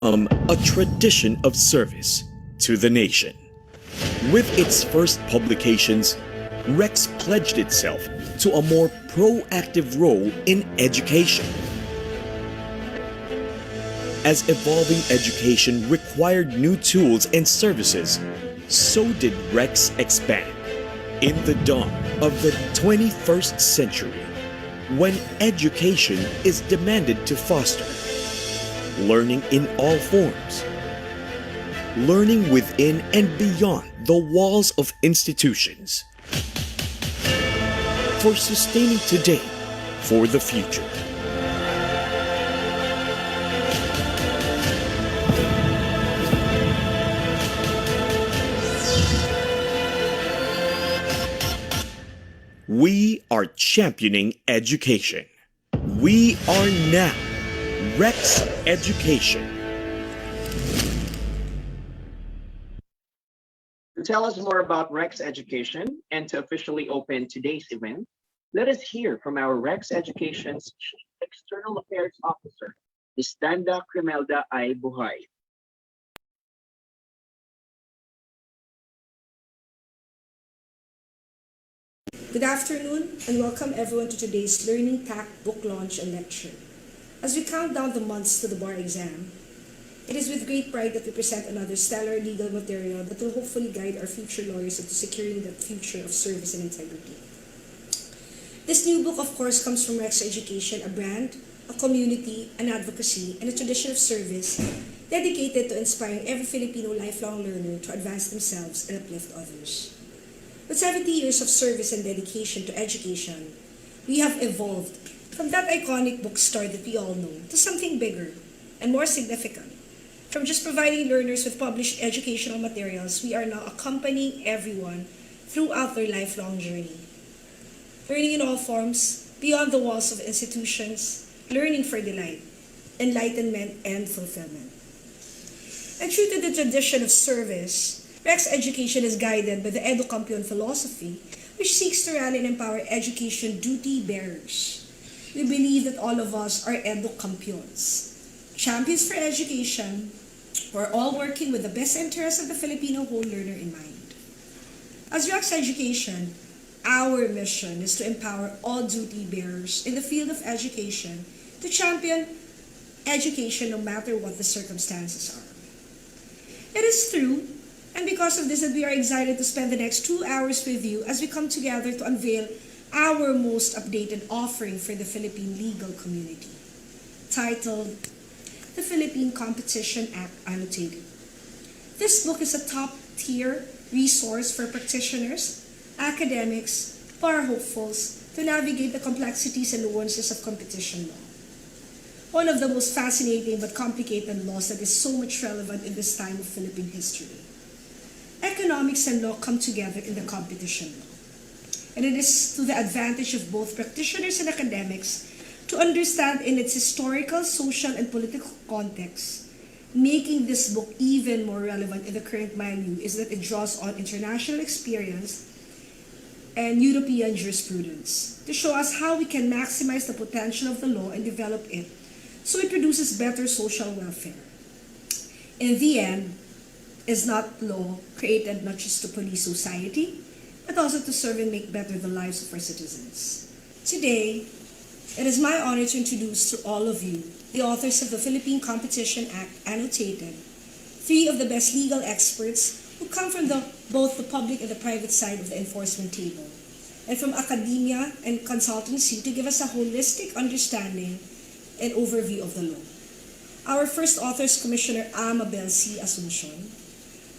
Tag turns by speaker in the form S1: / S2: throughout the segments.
S1: A tradition of service to the nation. With its first publications, Rex pledged itself to a more proactive role in education. As evolving education required new tools and services, so did Rex expand. In the dawn of the 21st century, when education is demanded to foster learning in all forms, learning within and beyond the walls of institutions, for sustaining today for the future. We are championing education. We are now Rex Education.
S2: To tell us more about Rex Education and to officially open today's event, let us hear from our Rex Education's Chief External Affairs Officer, Ms. Danda Crimelda I. Buhay.
S3: Good afternoon and welcome everyone to today's Learning Tack book launch and lecture. As we count down the months to the bar exam, it is with great pride that we present another stellar legal material that will hopefully guide our future lawyers into securing the future of service and integrity. This new book, of course, comes from Rex Education, a brand, a community, an advocacy, and a tradition of service dedicated to inspiring every Filipino lifelong learner to advance themselves and uplift others. With 70 years of service and dedication to education, we have evolved from that iconic bookstore that we all know to something bigger and more significant. From just providing learners with published educational materials, we are now accompanying everyone throughout their lifelong journey. Learning in all forms, beyond the walls of institutions, learning for delight, enlightenment, and fulfillment. And true to the tradition of service, Rex Education is guided by the Educampion philosophy, which seeks to rally and empower education duty bearers. We believe that all of us are Educampions, champions for education. We're all working with the best interests of the Filipino whole learner in mind. As Rex Education, our mission is to empower all duty bearers in the field of education to champion education no matter what the circumstances are. It is true, and because of this, that we are excited to spend the next 2 hours with you as we come together to unveil our most updated offering for the Philippine legal community, titled The Philippine Competition Act Annotated. This book is a top-tier resource for practitioners, academics, bar hopefuls to navigate the complexities and nuances of competition law. One of the most fascinating but complicated laws that is so much relevant in this time of Philippine history. Economics and law come together in the competition law. And it is to the advantage of both practitioners and academics to understand in its historical, social, and political context. Making this book even more relevant in the current milieu is that it draws on international experience and European jurisprudence to show us how we can maximize the potential of the law and develop it so it produces better social welfare. In the end, is not law created not just to police society, but also to serve and make better the lives of our citizens. Today, it is my honor to introduce to all of you the authors of the Philippine Competition Act Annotated, 3 of the best legal experts who come from both the public and the private side of the enforcement table, and from academia and consultancy to give us a holistic understanding and overview of the law. Our first author is Commissioner Amabelle Asuncion,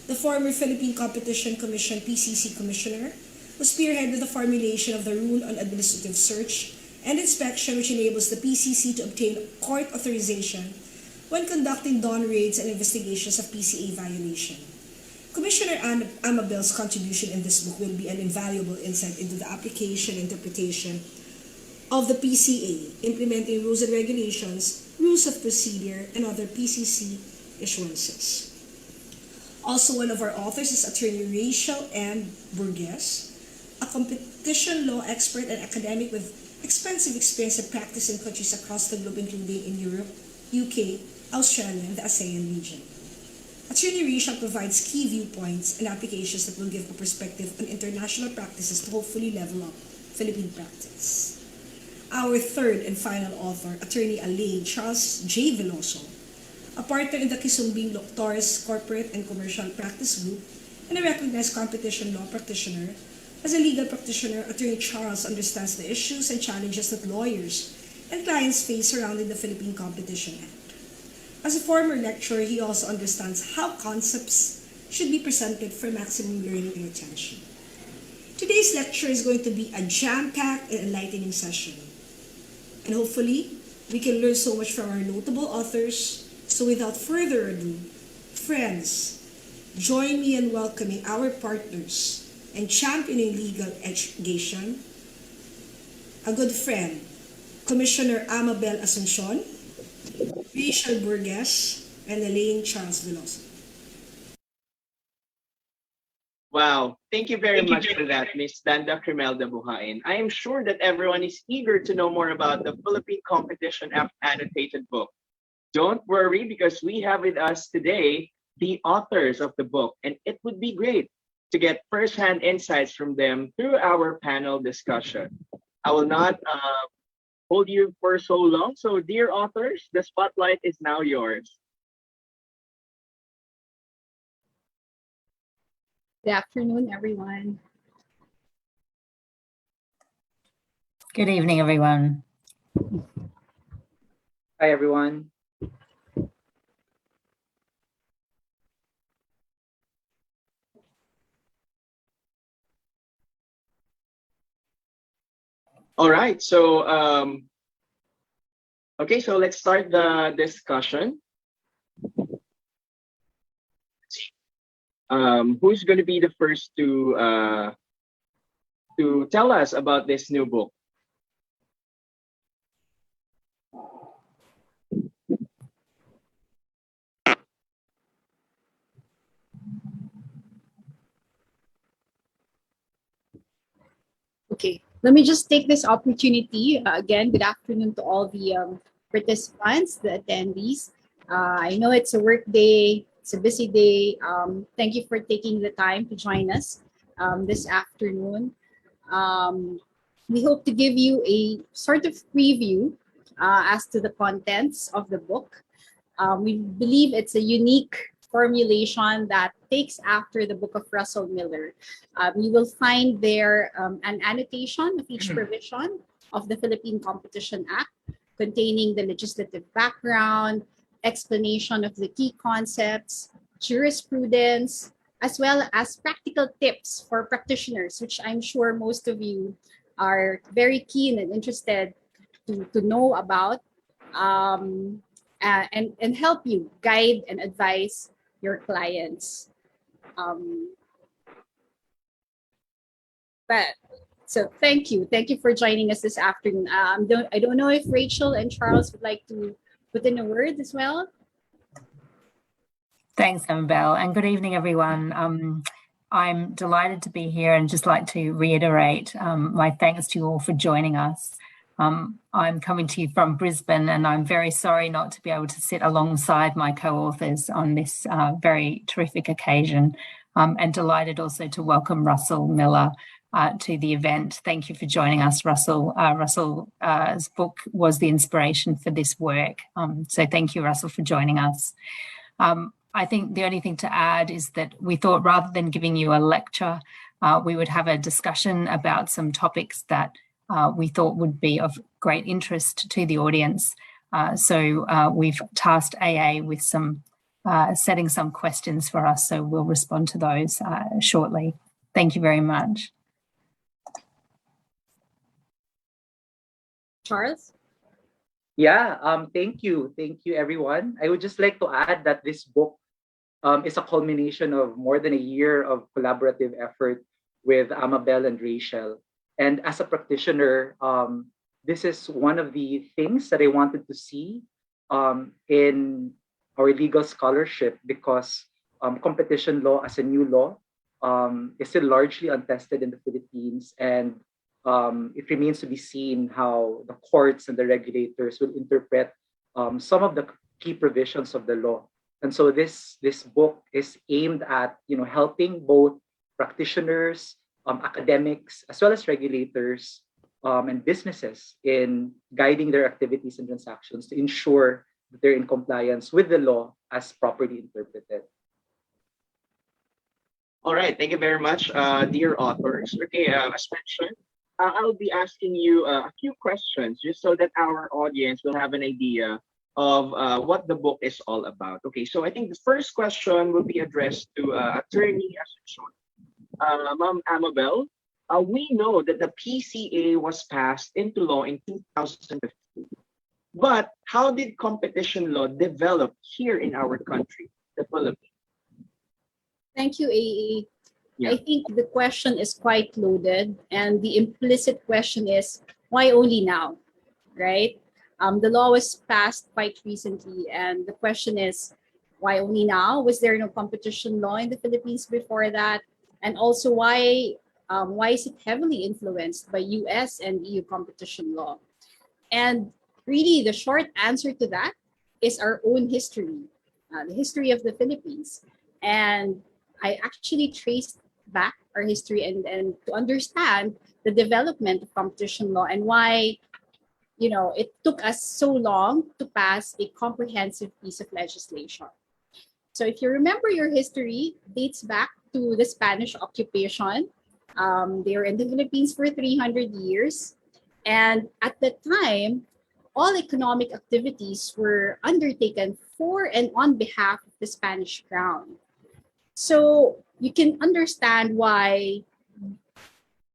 S3: the former Philippine Competition Commission PCC Commissioner, who spearheaded the formulation of the Rule on Administrative Search and Inspection, which enables the PCC to obtain court authorization when conducting dawn raids and investigations of PCA violation. Commissioner Amabelle's contribution in this book will be an invaluable insight into the application and interpretation of the PCA, implementing rules and regulations, rules of procedure, and other PCC issuances. Also, one of our authors is Attorney Rachel M. Burgess, a competition law expert and academic with extensive experience and practice in countries across the globe, including in Europe, UK, Australia, and the ASEAN region. Attorney Risha provides key viewpoints and applications that will give a perspective on international practices to hopefully level up Philippine practice. Our third and final author, Attorney Alain Charles J. Veloso, a partner in the Kisumbing Torres Corporate and Commercial Practice Group and a recognized competition law practitioner. As a legal practitioner, Attorney Charles understands the issues and challenges that lawyers and clients face surrounding the Philippine Competition Act. As a former lecturer, he also understands how concepts should be presented for maximum learning and retention. Today's lecture is going to be a jam-packed and enlightening session. And hopefully, we can learn so much from our notable authors. So without further ado, friends, join me in welcoming our partners and championing legal education, a good friend, Commissioner Amabelle Asuncion, Rachel Burgess, and Alain Charles Veloso.
S2: Wow, thank you very much for that, Ms. Danda Crimelda Buhain. I am sure that everyone is eager to know more about the Philippine Competition Act annotated book. Don't worry, because we have with us today the authors of the book, and it would be great to get first-hand insights from them through our panel discussion. I will not hold you for so long. So, dear authors, the spotlight is now yours.
S4: Good afternoon, everyone.
S5: Good evening, everyone.
S6: Hi, everyone.
S2: All right, so okay, so let's start the discussion. Who's going to be the first to tell us about this new book?
S4: Okay, let me just take this opportunity. Again, good afternoon to all the participants, the attendees. I know it's a work day, it's a busy day. Thank you for taking the time to join us this afternoon. We hope to give you a sort of preview as to the contents of the book. We believe it's a unique formulation that takes after the book of Russell Miller. You will find there an annotation of each provision of the Philippine Competition Act, containing the legislative background, explanation of the key concepts, jurisprudence, as well as practical tips for practitioners, which I'm sure most of you are very keen and interested to know about, and help you guide and advise your clients. So thank you for joining us this afternoon. I don't know if Rachel and Charles would like to put in a word as well.
S5: Thanks, Amabelle, and good evening, everyone. I'm delighted to be here and just like to reiterate my thanks to you all for joining us. I'm coming to you from Brisbane, and I'm very sorry not to be able to sit alongside my co-authors on this very terrific occasion, and delighted also to welcome Russell Miller to the event. Thank you for joining us, Russell. Russell's book was the inspiration for this work. So thank you, Russell, for joining us. I think the only thing to add is that we thought rather than giving you a lecture, we would have a discussion about some topics that we thought would be of great interest to the audience. So we've tasked AA with setting some questions for us, so we'll respond to those shortly. Thank you very much.
S4: Charles?
S6: Yeah, thank you, everyone. I would just like to add that this book is a culmination of more than a year of collaborative effort with Amabelle and Rachel. And as a practitioner, this is one of the things that I wanted to see in our legal scholarship, because competition law as a new law is still largely untested in the Philippines, and it remains to be seen how the courts and the regulators will interpret some of the key provisions of the law. And so this book is aimed at helping both practitioners, academics, as well as regulators and businesses in guiding their activities and transactions to ensure that they're in compliance with the law as properly interpreted.
S2: All right, thank you very much, dear authors. Okay, as mentioned, I'll be asking you a few questions just so that our audience will have an idea of what the book is all about. Okay, so I think the first question will be addressed to Attorney Asuncion. Ma'am Amabelle, we know that the PCA was passed into law in 2015. But how did competition law develop here in our country, the Philippines?
S4: Thank you, AE.
S2: Yeah.
S4: I think the question is quite loaded, and the implicit question is, why only now, right? The law was passed quite recently, and the question is, why only now? Was there no competition law in the Philippines before that? And also, why is it heavily influenced by US and EU competition law? And really, the short answer to that is our own history, the history of the Philippines. And I actually traced back our history and to understand the development of competition law and why it took us so long to pass a comprehensive piece of legislation. So if you remember, your history dates back to the Spanish occupation. They were in the Philippines for 300 years. And at that time, all economic activities were undertaken for and on behalf of the Spanish crown. So you can understand why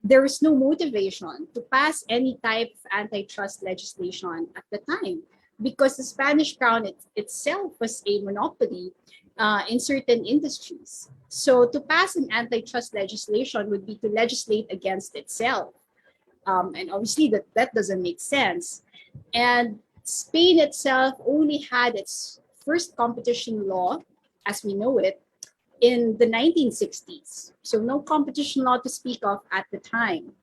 S4: there was no motivation to pass any type of antitrust legislation at the time, because the Spanish crown itself was a monopoly in certain industries. So to pass an antitrust legislation would be to legislate against itself. And obviously that doesn't make sense. And Spain itself only had its first competition law, as we know it, in the 1960s. So no competition law to speak of at the time.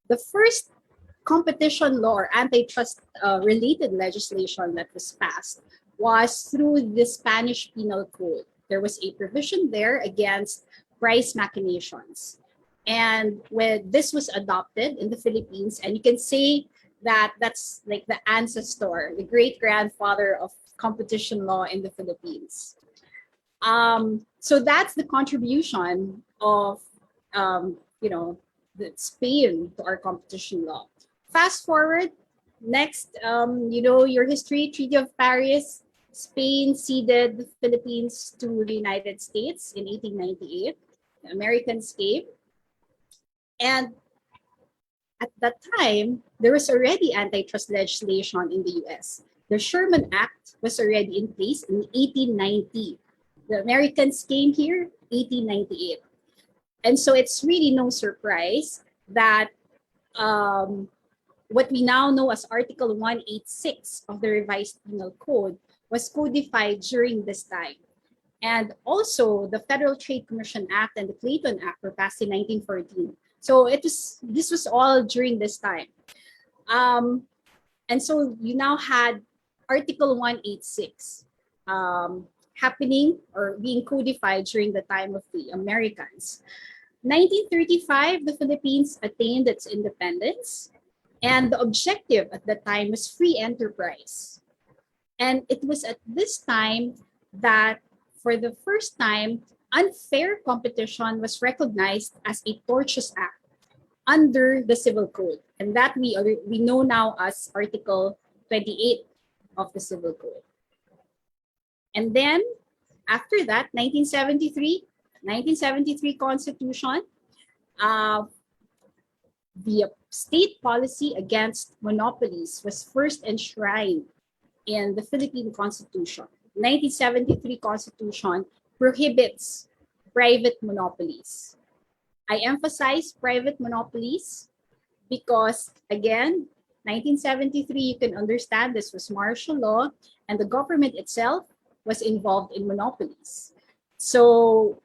S4: The first competition law or antitrust related legislation that was passed was through the Spanish Penal Code. There was a provision there against price machinations. And when this was adopted in the Philippines, and you can say that that's like the ancestor, the great grandfather of competition law in the Philippines. So that's the contribution of, the Spain to our competition law. Fast forward, next, your history, Treaty of Paris, Spain ceded the Philippines to the United States in 1898. The Americans came. And at that time, there was already antitrust legislation in the US. The Sherman Act was already in place in 1890. The Americans came here 1898. And so it's really no surprise that what we now know as Article 186 of the Revised Penal Code was codified during this time. And also the Federal Trade Commission Act and the Clayton Act were passed in 1914. So this was all during this time. And so you now had Article 186 happening or being codified during the time of the Americans. 1935, the Philippines attained its independence, and the objective at that time was free enterprise. And it was at this time that, for the first time, unfair competition was recognized as a tortious act under the Civil Code, and that we know now as Article 28 of the Civil Code. And then, after that, 1973 Constitution, the state policy against monopolies was first enshrined in the Philippine Constitution. 1973 Constitution prohibits private monopolies. I emphasize private monopolies because, again, 1973, you can understand this was martial law, and the government itself was involved in monopolies. So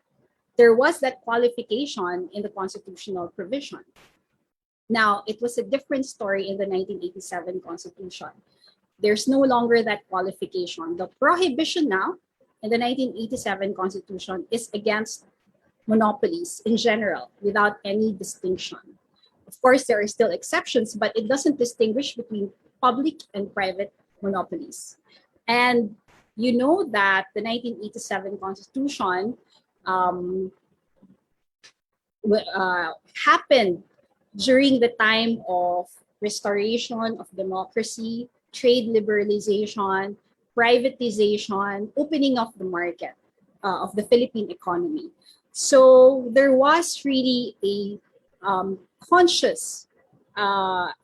S4: there was that qualification in the constitutional provision. Now, it was a different story in the 1987 Constitution. there's no longer that qualification. The prohibition now in the 1987 Constitution is against monopolies in general without any distinction. Of course, there are still exceptions, but it doesn't distinguish between public and private monopolies. And you know that the 1987 Constitution happened during the time of restoration of democracy, trade liberalization, privatization, opening of the market of the Philippine economy. So there was really a conscious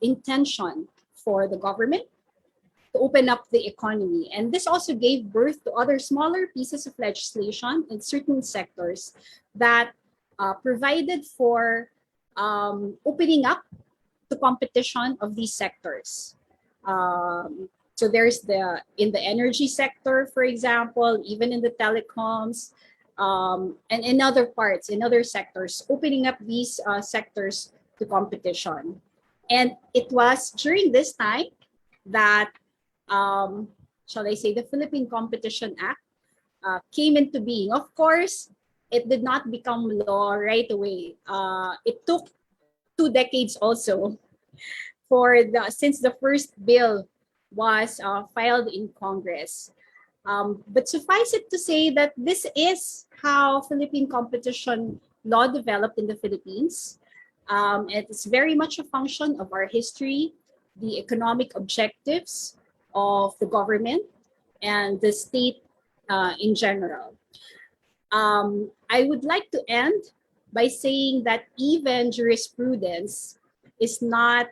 S4: intention for the government to open up the economy. And this also gave birth to other smaller pieces of legislation in certain sectors that provided for opening up the competition of these sectors. So there's in the energy sector, for example, even in the telecoms, and in other parts, in other sectors, opening up these sectors to competition. And it was during this time that, shall I say, the Philippine Competition Act came into being. Of course, it did not become law right away. It took 2 decades also since the first bill was filed in Congress. But suffice it to say that this is how Philippine competition law developed in the Philippines. It's very much a function of our history, the economic objectives of the government and the state in general. I would like to end by saying that even jurisprudence is not,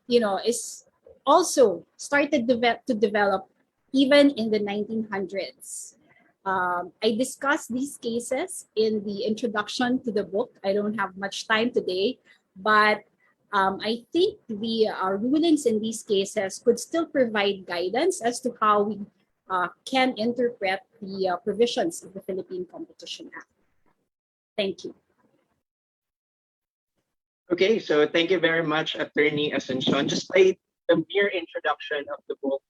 S4: is also started to develop even in the 1900s. I discussed these cases in the introduction to the book. I don't have much time today, but I think the rulings in these cases could still provide guidance as to how we can interpret the provisions of the Philippine Competition Act. Thank you.
S2: Okay, so thank you very much, Attorney Asuncion. Just by the mere introduction of the book,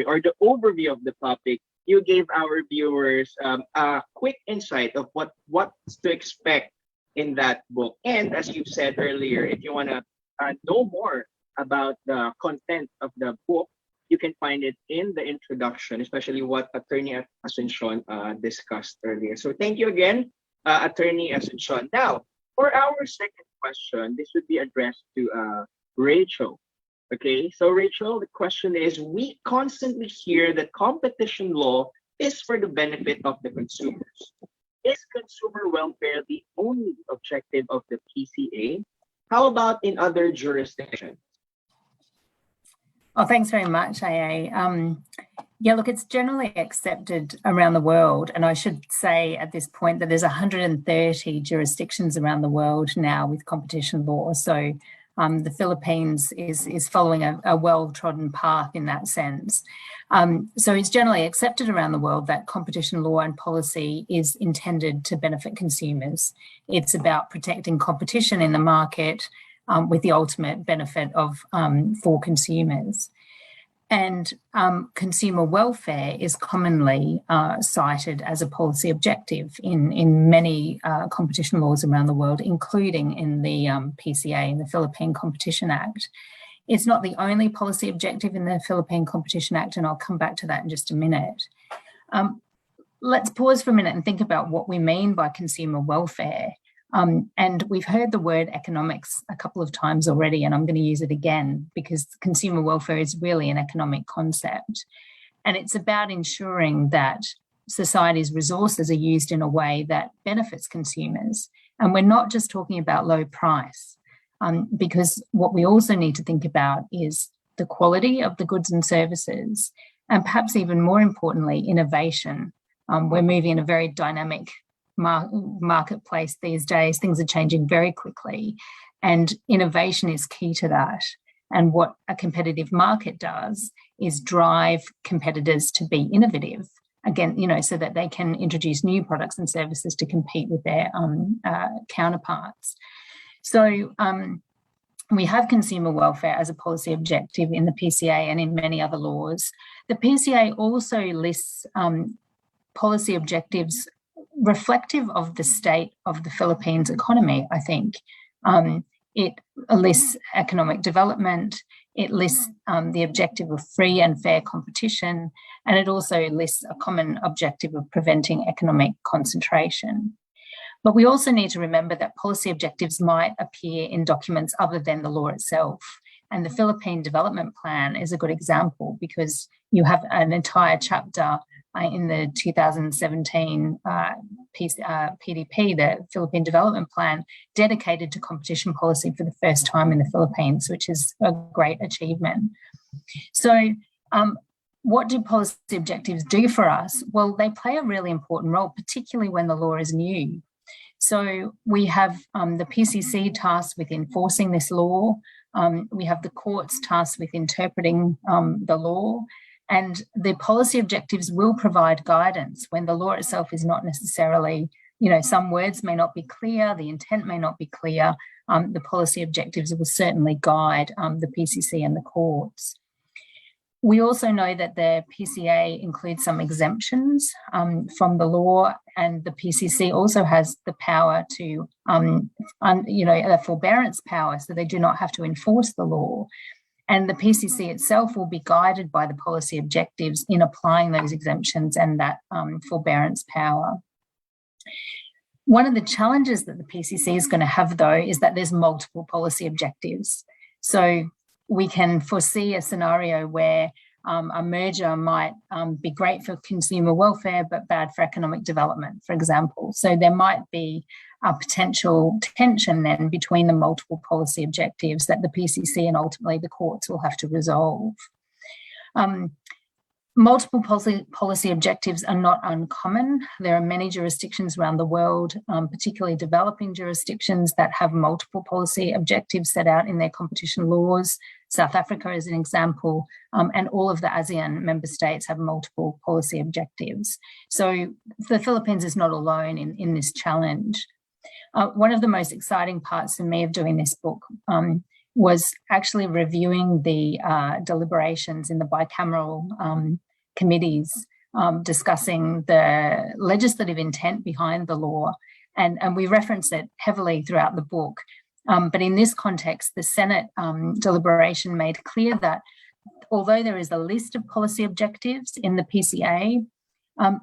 S2: or the overview of the topic, you gave our viewers a quick insight of what's to expect in that book. And as you said earlier, if you want to know more about the content of the book, you can find it in the introduction, especially what Attorney Asuncion discussed earlier. So thank you again, Attorney Asuncion. Now, for our second question, this would be addressed to Rachel. Okay, so Rachel, the question is, we constantly hear that competition law is for the benefit of the consumers. Is consumer welfare the only objective of the PCA? How about in other jurisdictions?
S5: Oh, thanks very much, AA. Yeah, look, it's generally accepted around the world. And I should say at this point that there's 130 jurisdictions around the world now with competition law. So the Philippines is following a well-trodden path in that sense. So it's generally accepted around the world that competition law and policy is intended to benefit consumers. It's about protecting competition in the market with the ultimate benefit of for consumers. And consumer welfare is commonly cited as a policy objective in many competition laws around the world, including in the PCA, in the Philippine Competition Act. It's not the only policy objective in the Philippine Competition Act, and I'll come back to that in just a minute. Let's pause for a minute and think about what we mean by consumer welfare. And we've heard the word economics a couple of times already, and I'm going to use it again because consumer welfare is really an economic concept. And it's about ensuring that society's resources are used in a way that benefits consumers. And we're not just talking about low price, because what we also need to think about is the quality of the goods and services, and perhaps even more importantly, innovation. We're moving in a very dynamic marketplace these days. Things are changing very quickly, and innovation is key to that. And what a competitive market does is drive competitors to be innovative, again, so that they can introduce new products and services to compete with their counterparts. So we have consumer welfare as a policy objective in the PCA and in many other laws. The PCA also lists policy objectives reflective of the state of the Philippines economy, I think. It lists economic development, it lists the objective of free and fair competition, and it also lists a common objective of preventing economic concentration. But we also need to remember that policy objectives might appear in documents other than the law itself. And the Philippine Development Plan is a good example, because you have an entire chapter in the 2017 PDP, the Philippine Development Plan, dedicated to competition policy for the first time in the Philippines, which is a great achievement. So what do policy objectives do for us? Well, they play a really important role, particularly when the law is new. So we have the PCC tasked with enforcing this law. We have the courts tasked with interpreting the law, and the policy objectives will provide guidance when the law itself is not necessarily, some words may not be clear, the intent may not be clear. The policy objectives will certainly guide the PCC and the courts. We also know that the PCA includes some exemptions from the law, and the PCC also has the power to, the forbearance power, so they do not have to enforce the law. And the PCC itself will be guided by the policy objectives in applying those exemptions and that forbearance power. One of the challenges that the PCC is going to have, though, is that there's multiple policy objectives. So we can foresee a scenario where a merger might be great for consumer welfare but bad for economic development, for example. So there might be a potential tension then between the multiple policy objectives that the PCC and ultimately the courts will have to resolve. Multiple policy objectives are not uncommon. There are many jurisdictions around the world, particularly developing jurisdictions, that have multiple policy objectives set out in their competition laws. South Africa is an example, and all of the ASEAN member states have multiple policy objectives. So the Philippines is not alone in this challenge. One of the most exciting parts for me of doing this book was actually reviewing the deliberations in the bicameral committees discussing the legislative intent behind the law. And we reference it heavily throughout the book. But in this context, the Senate deliberation made clear that although there is a list of policy objectives in the PCA,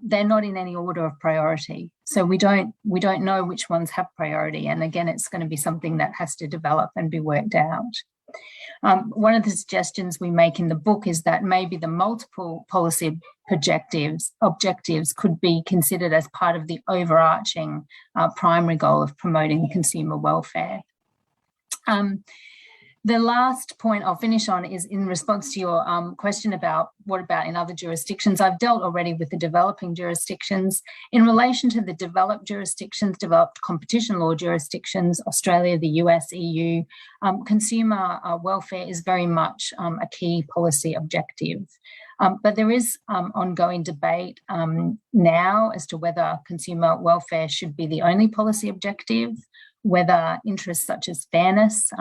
S5: they're not in any order of priority. So we don't know which ones have priority. And again, it's going to be something that has to develop and be worked out. One of the suggestions we make in the book is that maybe the multiple policy objectives could be considered as part of the overarching primary goal of promoting consumer welfare. The last point I'll finish on is in response to your question about what about in other jurisdictions. I've dealt already with the developing jurisdictions. In relation to the developed jurisdictions, developed competition law jurisdictions, Australia, the US, EU, consumer welfare is very much a key policy objective. But there is ongoing debate now as to whether consumer welfare should be the only policy objective, whether interests such as fairness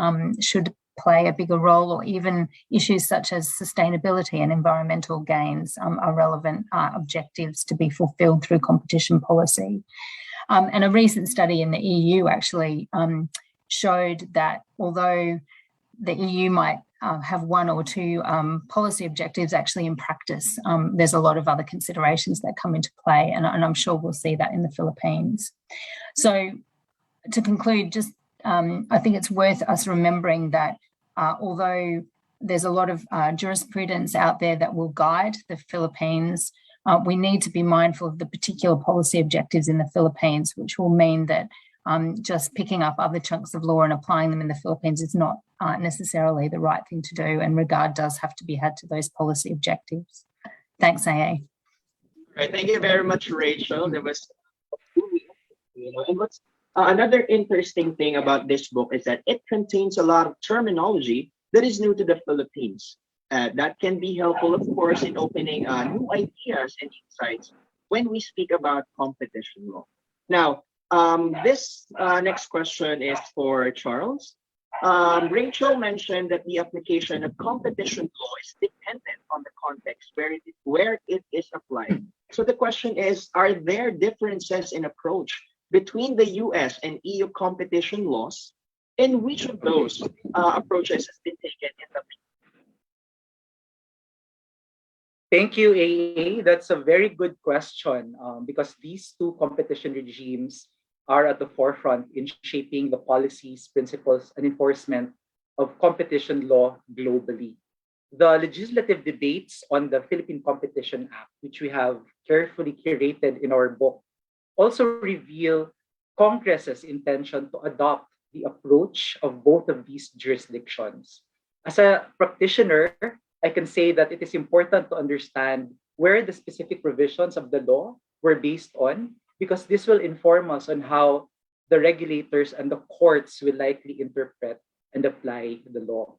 S5: should play a bigger role, or even issues such as sustainability and environmental gains are relevant objectives to be fulfilled through competition policy. And a recent study in the EU actually showed that although the EU might have one or two policy objectives, actually in practice, there's a lot of other considerations that come into play, and I'm sure we'll see that in the Philippines. So to conclude, just I think it's worth us remembering that although there's a lot of jurisprudence out there that will guide the Philippines, we need to be mindful of the particular policy objectives in the Philippines, which will mean that just picking up other chunks of law and applying them in the Philippines is not necessarily the right thing to do, and regard does have to be had to those policy objectives. Thanks, AA.
S2: Right, thank you very much, Rachel. There was, and what's another interesting thing about this book is that it contains a lot of terminology that is new to the Philippines. That can be helpful, of course, in opening new ideas and insights when we speak about competition law. Now, this next question is for Charles. Rachel mentioned that the application of competition law is dependent on the context where it is applied. So the question is, are there differences in approach between the US and EU competition laws? And which of those approaches has been taken in the
S6: Thank you, AA. That's a very good question because these two competition regimes are at the forefront in shaping the policies, principles, and enforcement of competition law globally. The legislative debates on the Philippine Competition Act, which we have carefully curated in our book, also reveal Congress's intention to adopt the approach of both of these jurisdictions. As a practitioner, I can say that it is important to understand where the specific provisions of the law were based on, because this will inform us on how the regulators and the courts will likely interpret and apply the law.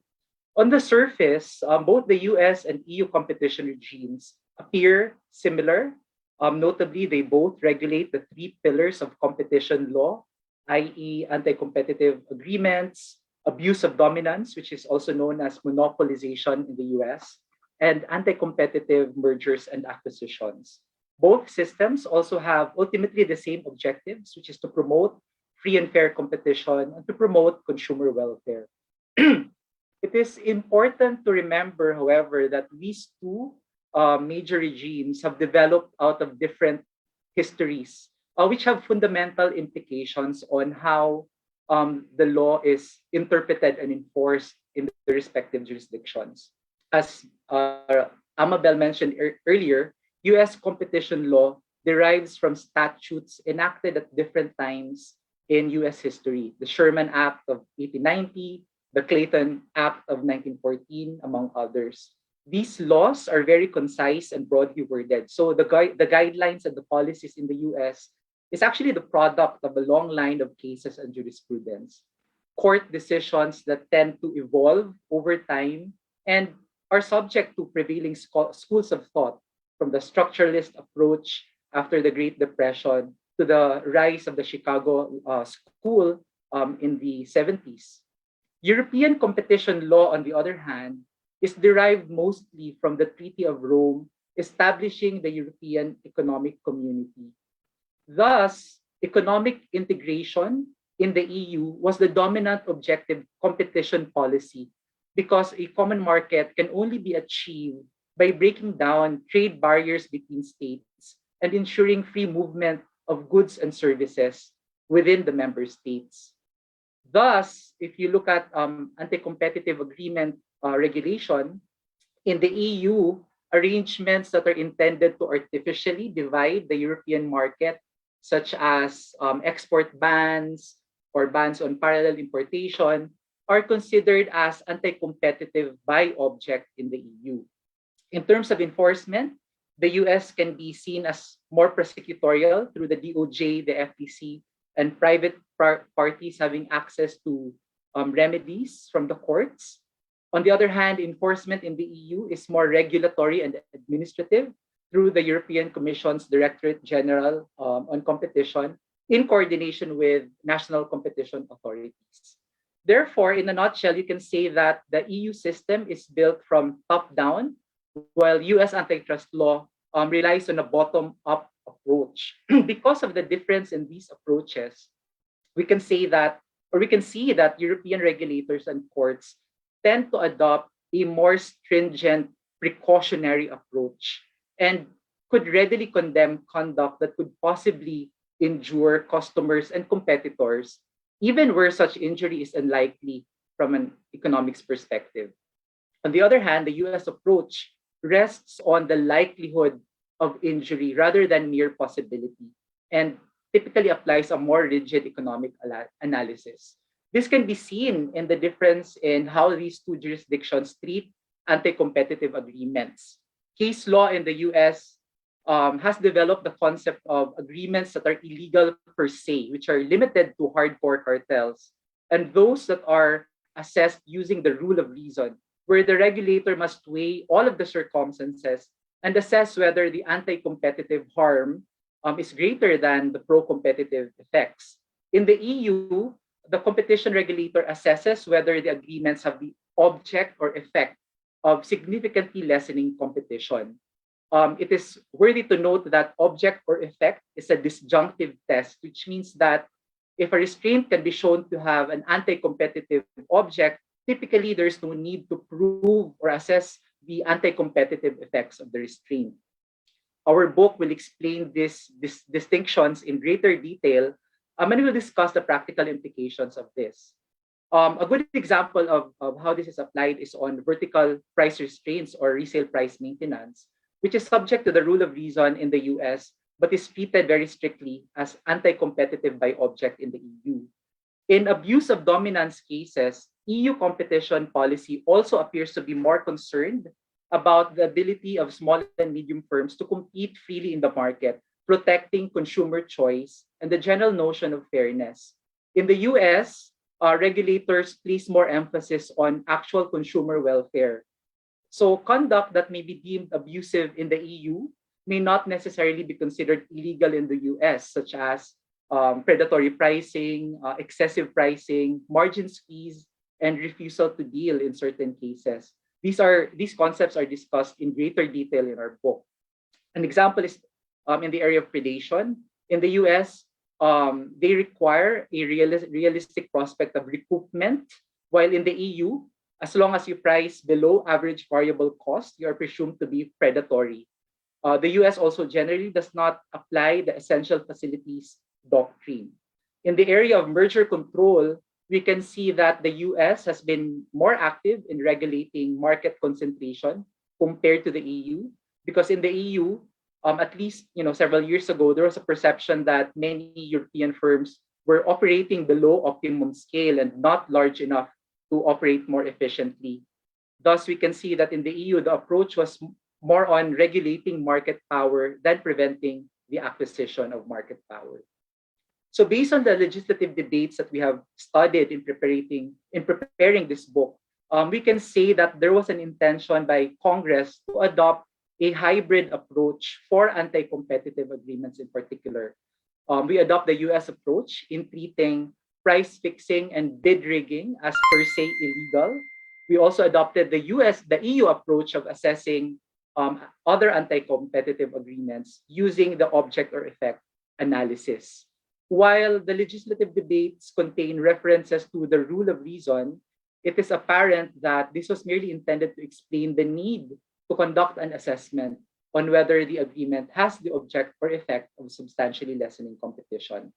S6: On the surface, both the US and EU competition regimes appear similar. Notably, they both regulate the three pillars of competition law, i.e. anti-competitive agreements, abuse of dominance, which is also known as monopolization in the US, and anti-competitive mergers and acquisitions. Both systems also have ultimately the same objectives, which is to promote free and fair competition and to promote consumer welfare. It is important to remember, however, that these two major regimes have developed out of different histories, which have fundamental implications on how the law is interpreted and enforced in the respective jurisdictions. As Amabelle mentioned earlier, US competition law derives from statutes enacted at different times in US history. The Sherman Act of 1890, the Clayton Act of 1914, among others. These laws are very concise and broadly worded. So the guidelines and the policies in the US is actually the product of a long line of cases and jurisprudence. Court decisions that tend to evolve over time and are subject to prevailing schools of thought, from the structuralist approach after the Great Depression to the rise of the Chicago School in the 70s. European competition law, on the other hand, is derived mostly from the Treaty of Rome, establishing the European Economic Community. Thus, economic integration in the EU was the dominant objective competition policy, because a common market can only be achieved by breaking down trade barriers between states and ensuring free movement of goods and services within the member states. Thus, if you look at anti-competitive agreement regulation, in the EU, arrangements that are intended to artificially divide the European market, such as export bans or bans on parallel importation, are considered as anti-competitive by object in the EU. In terms of enforcement, the US can be seen as more prosecutorial through the DOJ, the FTC, and private parties having access to remedies from the courts. On the other hand, enforcement in the EU is more regulatory and administrative through the European Commission's Directorate General on Competition in coordination with national competition authorities. Therefore, in a nutshell, you can say that the EU system is built from top down, while US antitrust law relies on a bottom-up approach. Because of the difference in these approaches, we can see that European regulators and courts tend to adopt a more stringent precautionary approach and could readily condemn conduct that could possibly injure customers and competitors, even where such injury is unlikely from an economics perspective. On the other hand, the US approach rests on the likelihood of injury rather than mere possibility, and typically applies a more rigid economic analysis. This can be seen in the difference in how these two jurisdictions treat anti-competitive agreements. Case law in the US has developed the concept of agreements that are illegal per se, which are limited to hardcore cartels, and those that are assessed using the rule of reason, where the regulator must weigh all of the circumstances and assess whether the anti-competitive harm is greater than the pro-competitive effects. In the EU, the competition regulator assesses whether the agreements have the object or effect of significantly lessening competition. It is worthy to note that object or effect is a disjunctive test, which means that if a restraint can be shown to have an anti-competitive object, typically there's no need to prove or assess the anti-competitive effects of the restraint. Our book will explain these distinctions in greater detail, and we will discuss the practical implications of this. A good example of how this is applied is on vertical price restraints or resale price maintenance, which is subject to the rule of reason in the US, but is treated very strictly as anti-competitive by object in the EU. In abuse of dominance cases, EU competition policy also appears to be more concerned about the ability of small and medium firms to compete freely in the market, protecting consumer choice and the general notion of fairness. In the US, regulators place more emphasis on actual consumer welfare. So conduct that may be deemed abusive in the EU may not necessarily be considered illegal in the US, such as predatory pricing, excessive pricing, margin squeeze, and refusal to deal in certain cases. These concepts are discussed in greater detail in our book. An example is in the area of predation. In the US, they require a realistic prospect of recoupment, while in the EU, as long as you price below average variable cost, you are presumed to be predatory. The US also generally does not apply the essential facilities doctrine. In the area of merger control, we can see that the US has been more active in regulating market concentration compared to the EU, because in the EU, at least several years ago, there was a perception that many European firms were operating below optimum scale and not large enough to operate more efficiently. Thus, we can see that in the EU, the approach was more on regulating market power than preventing the acquisition of market power. So based on the legislative debates that we have studied in preparing this book, we can say that there was an intention by Congress to adopt a hybrid approach for anti-competitive agreements in particular. We adopt the US approach in treating price fixing and bid rigging as per se illegal. We also adopted the EU approach of assessing other anti-competitive agreements using the object or effect analysis. While the legislative debates contain references to the rule of reason, it is apparent that this was merely intended to explain the need to conduct an assessment on whether the agreement has the object or effect of substantially lessening competition.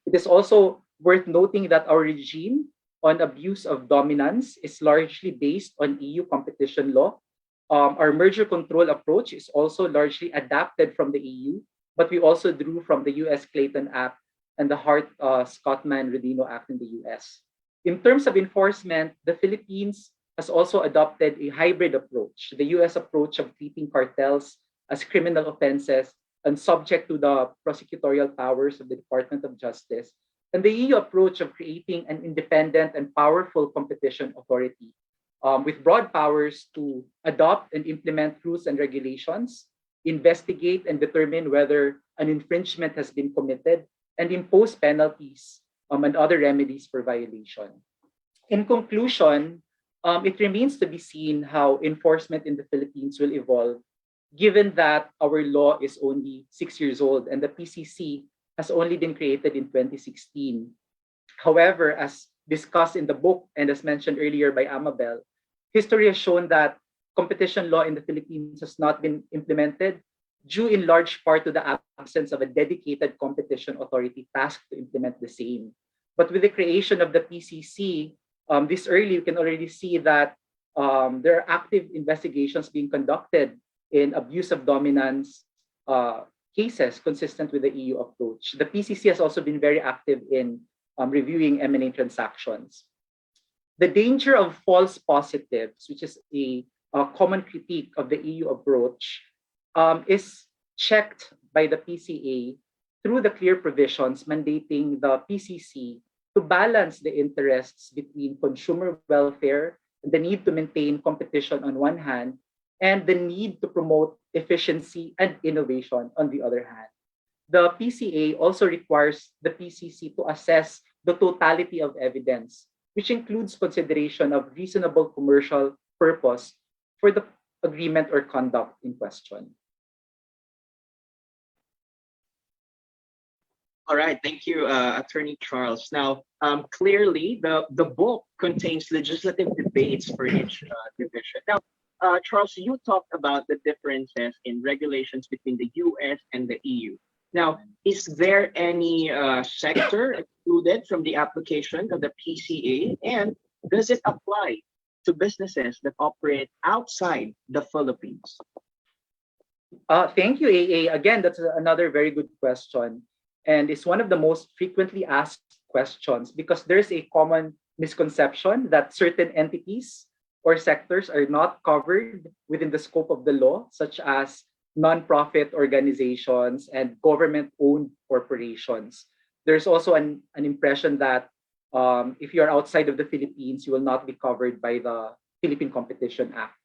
S6: It is also worth noting that our regime on abuse of dominance is largely based on EU competition law. Our merger control approach is also largely adapted from the EU, but we also drew from the US Clayton Act and the Hart-Scotman-Rodino Act in the US. In terms of enforcement, the Philippines has also adopted a hybrid approach, the US approach of treating cartels as criminal offenses and subject to the prosecutorial powers of the Department of Justice, and the EU approach of creating an independent and powerful competition authority with broad powers to adopt and implement rules and regulations, investigate and determine whether an infringement has been committed, and impose penalties and other remedies for violation. In conclusion, it remains to be seen how enforcement in the Philippines will evolve, given that our law is only 6 years old and the PCC has only been created in 2016. However, as discussed in the book and as mentioned earlier by Amabelle, history has shown that competition law in the Philippines has not been implemented due in large part to the absence of a dedicated competition authority tasked to implement the same. But with the creation of the PCC, this early, you can already see that there are active investigations being conducted in abuse of dominance cases consistent with the EU approach. The PCC has also been very active in reviewing M&A transactions. The danger of false positives, which is a common critique of the EU approach, is checked by the PCA through the clear provisions mandating the PCC to balance the interests between consumer welfare and the need to maintain competition on one hand, and the need to promote efficiency and innovation on the other hand. The PCA also requires the PCC to assess the totality of evidence, which includes consideration of reasonable commercial purpose for the agreement or conduct in question.
S2: All right, thank you, Attorney Charles. Now, clearly, the book contains legislative debates for each division. Now, Charles, you talked about the differences in regulations between the US and the EU. Now, is there any sector excluded from the application of the PCA, and does it apply to businesses that operate outside the Philippines?
S6: Thank you, AA. Again, that's another very good question. And it's one of the most frequently asked questions because there's a common misconception that certain entities or sectors are not covered within the scope of the law, such as nonprofit organizations and government-owned corporations. There's also an impression that if you're outside of the Philippines, you will not be covered by the Philippine Competition Act.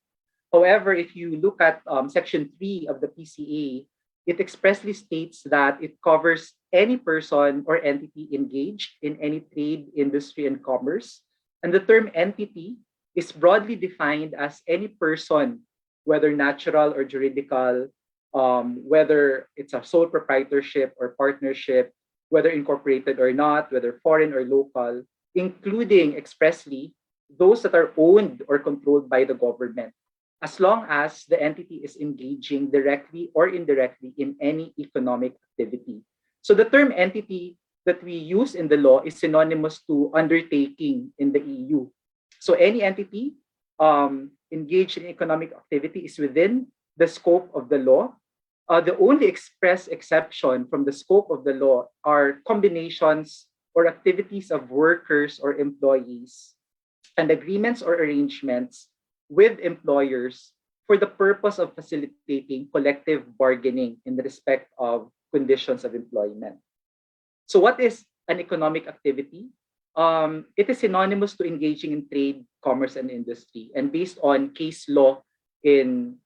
S6: However, if you look at Section 3 of the PCA, it expressly states that it covers any person or entity engaged in any trade, industry, and commerce. And the term entity is broadly defined as any person, whether natural or juridical, whether it's a sole proprietorship or partnership, whether incorporated or not, whether foreign or local, including expressly those that are owned or controlled by the government, as long as the entity is engaging directly or indirectly in any economic activity. So the term entity that we use in the law is synonymous to undertaking in the EU. So any entity engaged in economic activity is within the scope of the law. The only express exception from the scope of the law are combinations or activities of workers or employees and agreements or arrangements with employers for the purpose of facilitating collective bargaining in respect of conditions of employment. So what is an economic activity? It is synonymous to engaging in trade, commerce, and industry. And based on case law in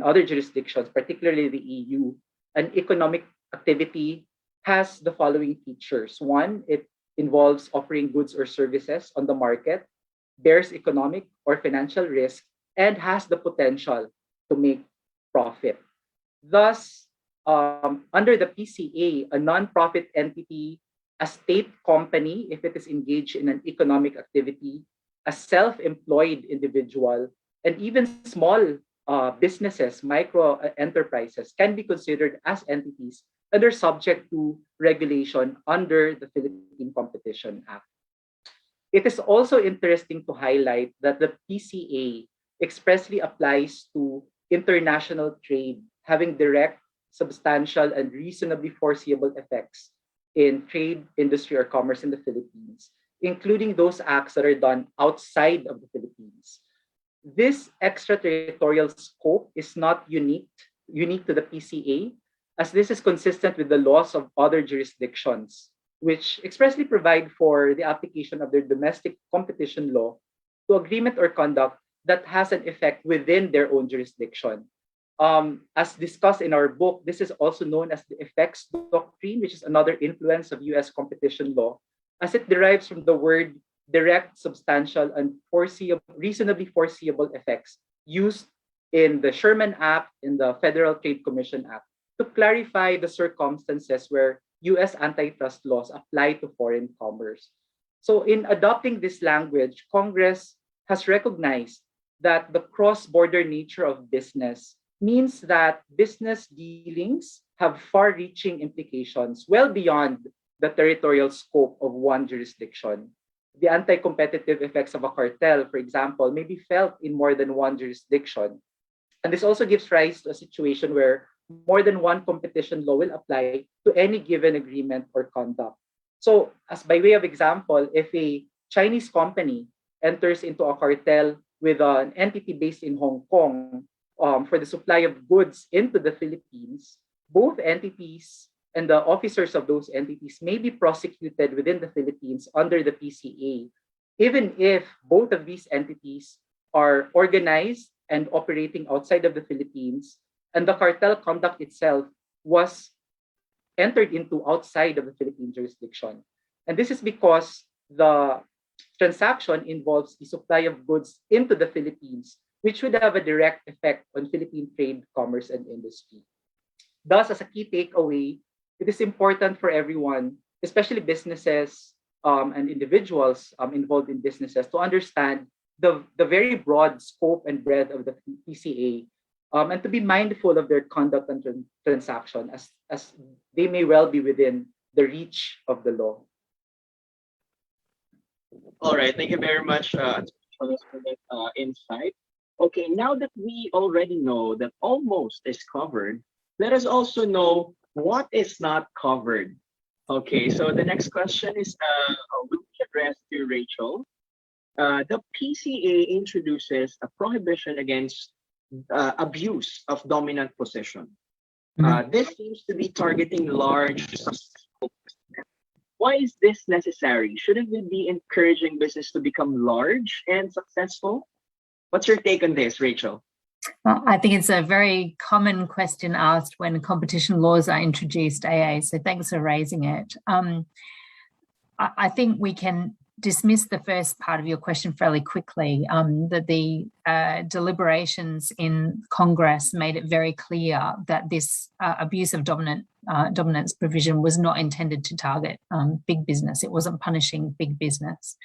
S6: other jurisdictions, particularly the EU, an economic activity has the following features. One, it involves offering goods or services on the market, bears economic or financial risk, and has the potential to make profit. Thus, under the PCA, a nonprofit entity, a state company, if it is engaged in an economic activity, a self-employed individual, and even small businesses, micro enterprises can be considered as entities and are subject to regulation under the Philippine Competition Act. It is also interesting to highlight that the PCA expressly applies to international trade having direct, substantial, and reasonably foreseeable effects in trade, industry, or commerce in the Philippines, including those acts that are done outside of the Philippines. This extraterritorial scope is not unique to the PCA, as this is consistent with the laws of other jurisdictions, which expressly provide for the application of their domestic competition law to agreement or conduct that has an effect within their own jurisdiction. As discussed in our book, this is also known as the Effects Doctrine, which is another influence of US competition law, as it derives from the word direct, substantial, and reasonably foreseeable effects used in the Sherman Act, in the Federal Trade Commission Act, to clarify the circumstances where US antitrust laws apply to foreign commerce. So in adopting this language, Congress has recognized that the cross-border nature of business means that business dealings have far-reaching implications well beyond the territorial scope of one jurisdiction. The anti-competitive effects of a cartel, for example, may be felt in more than one jurisdiction. And this also gives rise to a situation where more than one competition law will apply to any given agreement or conduct. So, as by way of example, if a Chinese company enters into a cartel with an entity based in Hong Kong for the supply of goods into the Philippines, both entities and the officers of those entities may be prosecuted within the Philippines under the PCA, even if both of these entities are organized and operating outside of the Philippines, and the cartel conduct itself was entered into outside of the Philippine jurisdiction. And this is because the transaction involves the supply of goods into the Philippines, which would have a direct effect on Philippine trade, commerce, and industry. Thus, as a key takeaway, it is important for everyone, especially businesses and individuals involved in businesses, to understand the very broad scope and breadth of the PCA, and to be mindful of their conduct and transaction as they may well be within the reach of the law.
S2: All right, thank you very much for that insight. Okay, now that we already know that almost is covered, let us also know what is not covered. Okay, so the next question is will be addressed to Rachel. The PCA introduces a prohibition against abuse of dominant position. This seems to be targeting large, successful business. Why is this necessary? Shouldn't we be encouraging business to become large and successful? What's your take on this, Rachel?
S5: I think it's a very common question asked when competition laws are introduced, AA, so thanks for raising it. I think we can dismiss the first part of your question fairly quickly, that the deliberations in Congress made it very clear that this abuse of dominance provision was not intended to target big business. It wasn't punishing big business.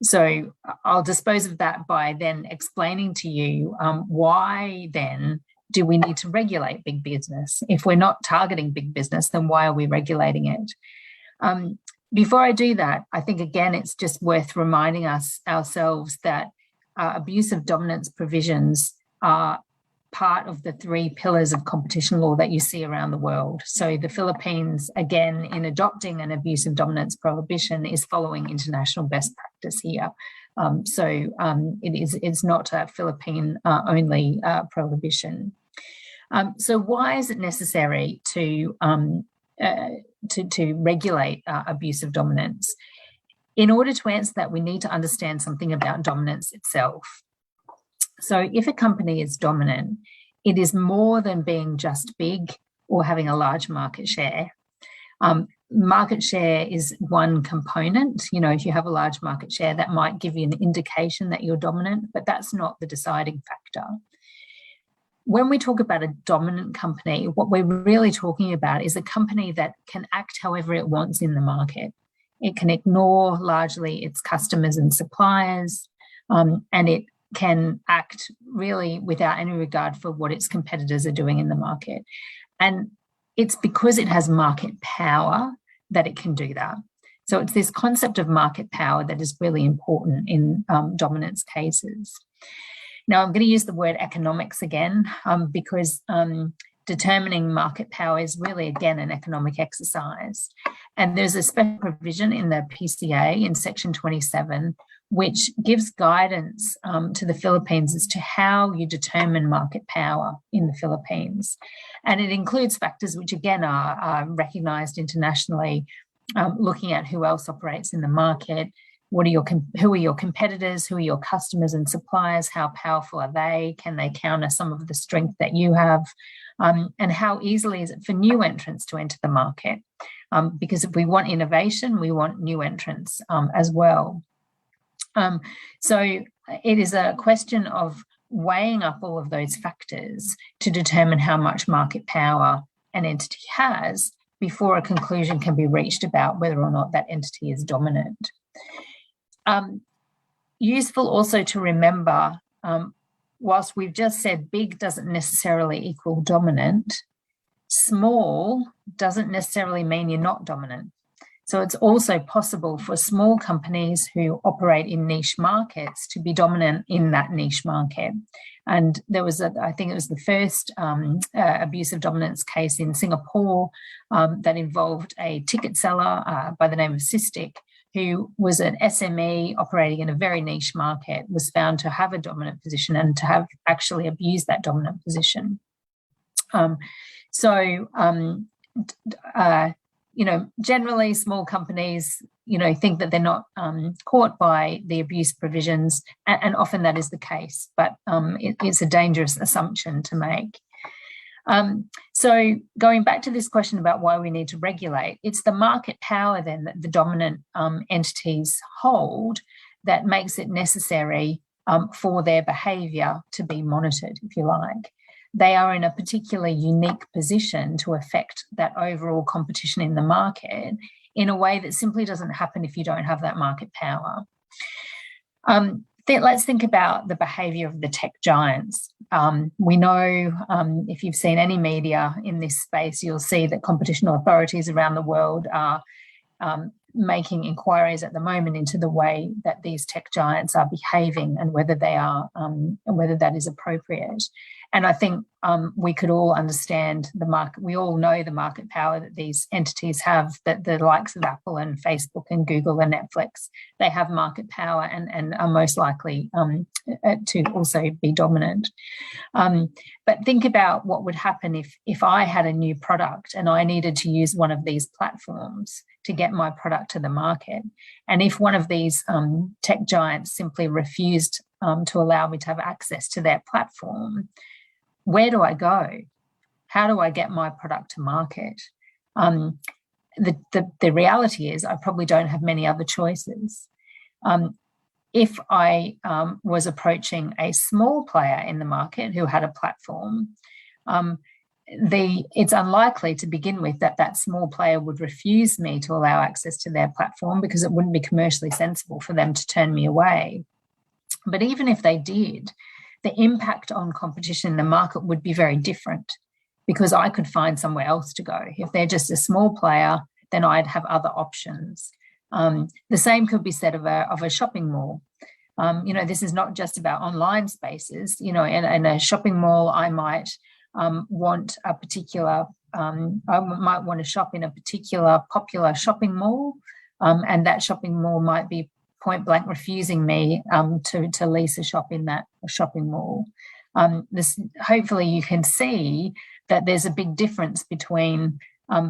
S5: So I'll dispose of that by then explaining to you why then do we need to regulate big business? If we're not targeting big business, then why are we regulating it? Before I do that, I think, again, it's just worth reminding ourselves that abuse of dominance provisions are part of the three pillars of competition law that you see around the world. So the Philippines, again, in adopting an abuse of dominance prohibition, is following international best practice here. It's not a Philippine only prohibition. So why is it necessary to regulate abuse of dominance? In order to answer that, we need to understand something about dominance itself. So if a company is dominant, it is more than being just big or having a large market share. Market share is one component. You know, if you have a large market share, that might give you an indication that you're dominant, but that's not the deciding factor. When we talk about a dominant company, what we're really talking about is a company that can act however it wants in the market. It can ignore largely its customers and suppliers, and it can act really without any regard for what its competitors are doing in the market. And it's because it has market power that it can do that. So it's this concept of market power that is really important in dominance cases. Now, I'm going to use the word economics again because determining market power is really, again, an economic exercise. And there's a special provision in the PCA in Section 27 which gives guidance to the Philippines as to how you determine market power in the Philippines. And it includes factors which, again, are recognised internationally, looking at who else operates in the market, who are your competitors, who are your customers and suppliers, how powerful are they, can they counter some of the strength that you have, and how easily is it for new entrants to enter the market? Because if we want innovation, we want new entrants as well. So it is a question of weighing up all of those factors to determine how much market power an entity has before a conclusion can be reached about whether or not that entity is dominant. Useful also to remember, whilst we've just said big doesn't necessarily equal dominant, small doesn't necessarily mean you're not dominant. So it's also possible for small companies who operate in niche markets to be dominant in that niche market. And there was, I think it was the first abuse of dominance case in Singapore that involved a ticket seller by the name of Systic, who was an SME operating in a very niche market, was found to have a dominant position and to have actually abused that dominant position. Generally small companies, think that they're not caught by the abuse provisions, and often that is the case, but it's a dangerous assumption to make. So going back to this question about why we need to regulate, it's the market power then that the dominant entities hold that makes it necessary for their behaviour to be monitored, if you like. They are in a particularly unique position to affect that overall competition in the market in a way that simply doesn't happen if you don't have that market power. Let's think about the behaviour of the tech giants. We know, if you've seen any media in this space, you'll see that competition authorities around the world are making inquiries at the moment into the way that these tech giants are behaving and whether they are, whether that is appropriate. And I think we could all understand the market. We all know the market power that these entities have, that the likes of Apple and Facebook and Google and Netflix, they have market power and are most likely to also be dominant. But think about what would happen if I had a new product and I needed to use one of these platforms to get my product to the market. And if one of these tech giants simply refused to allow me to have access to their platform, where do I go? How do I get my product to market? The reality is I probably don't have many other choices. If I was approaching a small player in the market who had a platform, it's unlikely to begin with that small player would refuse me to allow access to their platform because it wouldn't be commercially sensible for them to turn me away. But even if they did, the impact on competition in the market would be very different because I could find somewhere else to go. If they're just a small player, then I'd have other options. The same could be said of a shopping mall. This is not just about online spaces. In a shopping mall, I might want a particular, I might want to shop in a particular popular shopping mall, and that shopping mall might be point blank refusing me to lease a shop in that shopping mall. Hopefully you can see that there's a big difference between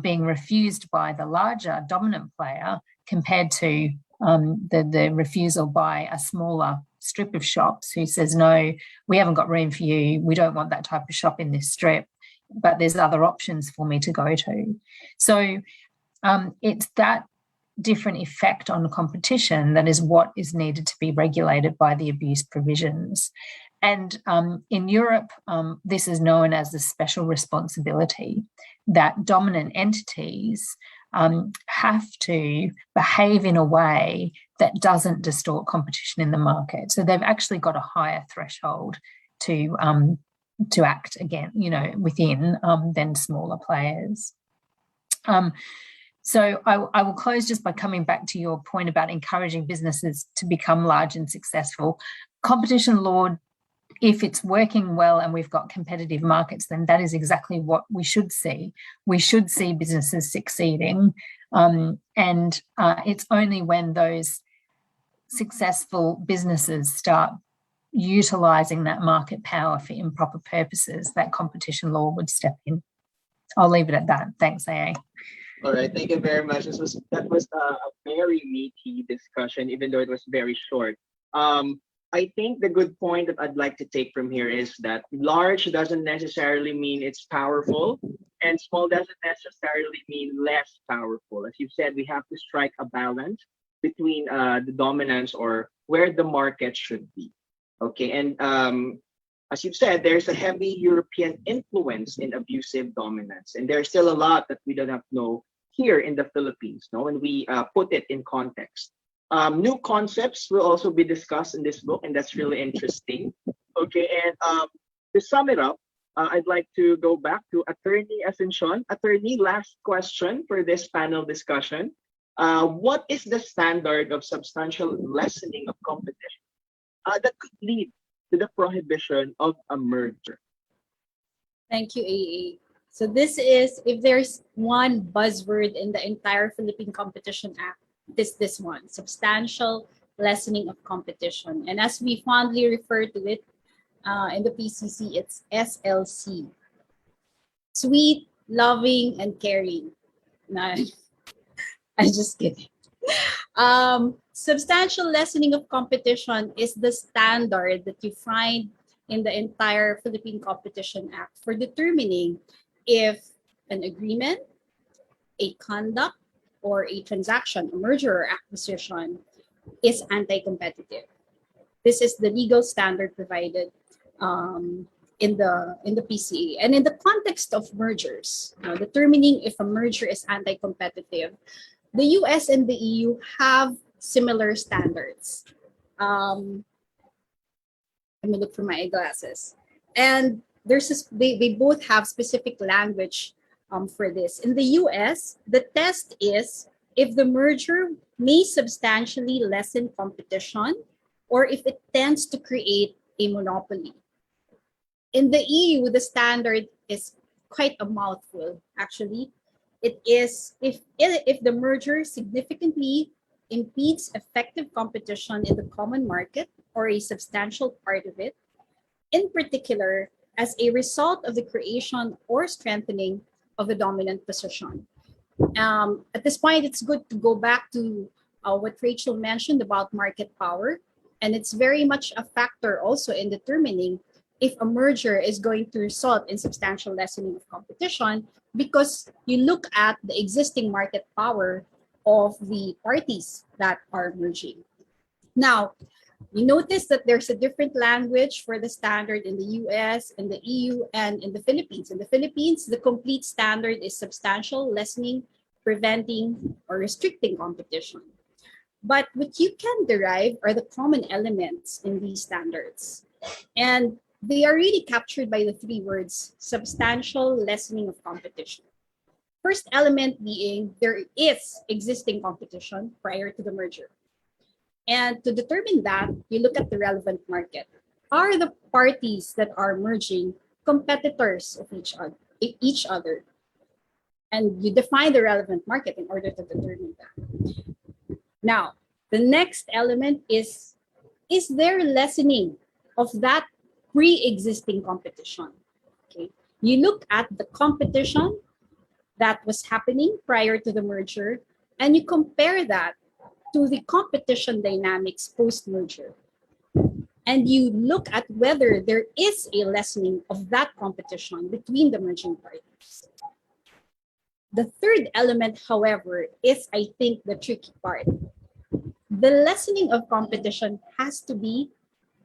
S5: being refused by the larger dominant player compared to the refusal by a smaller strip of shops who says, no, we haven't got room for you, we don't want that type of shop in this strip, but there's other options for me to go to. So it's that different effect on competition that is what is needed to be regulated by the abuse provisions. And in Europe, this is known as the special responsibility, that dominant entities have to behave in a way that doesn't distort competition in the market. So they've actually got a higher threshold to act again, within than smaller players. So I will close just by coming back to your point about encouraging businesses to become large and successful. Competition law, if it's working well and we've got competitive markets, then that is exactly what we should see. We should see businesses succeeding. And it's only when those successful businesses start utilising that market power for improper purposes that competition law would step in. I'll leave it at that. Thanks, AA.
S2: All right, thank you very much. That was a very meaty discussion, even though it was very short. I think the good point that I'd like to take from here is that large doesn't necessarily mean it's powerful, and small doesn't necessarily mean less powerful. As you've said, we have to strike a balance between the dominance or where the market should be. Okay, and as you've said, there's a heavy European influence in abusive dominance, and there's still a lot that we don't have to know here in the Philippines, when we put it in context. New concepts will also be discussed in this book, and that's really interesting. Okay, and to sum it up, I'd like to go back to Attorney Asuncion. Attorney, last question for this panel discussion. What is the standard of substantial lessening of competition that could lead to the prohibition of a merger?
S4: Thank you, AA. So this is, if there's one buzzword in the entire Philippine Competition Act, this one, substantial lessening of competition. And as we fondly refer to it in the PCC, it's SLC. Sweet, loving, and caring. Nah, I'm just kidding. Substantial lessening of competition is the standard that you find in the entire Philippine Competition Act for determining if an agreement, a conduct, or a transaction, a merger or acquisition, is anti-competitive. This is the legal standard provided in the PCA. And in the context of mergers, determining if a merger is anti-competitive, the US and the EU have similar standards. Let me look for my eyeglasses. And they both have specific language for this. In the US, the test is if the merger may substantially lessen competition or if it tends to create a monopoly. In the EU, the standard is quite a mouthful, actually. It is if the merger significantly impedes effective competition in the common market or a substantial part of it, in particular, as a result of the creation or strengthening of a dominant position. At this point, it's good to go back to what Rachel mentioned about market power. And it's very much a factor also in determining if a merger is going to result in substantial lessening of competition, because you look at the existing market power of the parties that are merging. Now, you notice that there's a different language for the standard in the US, in the EU, and in the Philippines. In the Philippines, the complete standard is substantial lessening, preventing, or restricting competition. But what you can derive are the common elements in these standards. And they are really captured by the three words, substantial lessening of competition. First element being there is existing competition prior to the merger. And to determine that, you look at the relevant market. Are the parties that are merging competitors of each other? And you define the relevant market in order to determine that. Now, the next element is there lessening of that pre-existing competition? Okay. You look at the competition that was happening prior to the merger, and you compare that to the competition dynamics post-merger. And you look at whether there is a lessening of that competition between the merging parties. The third element, however, is, I think, the tricky part. The lessening of competition has to be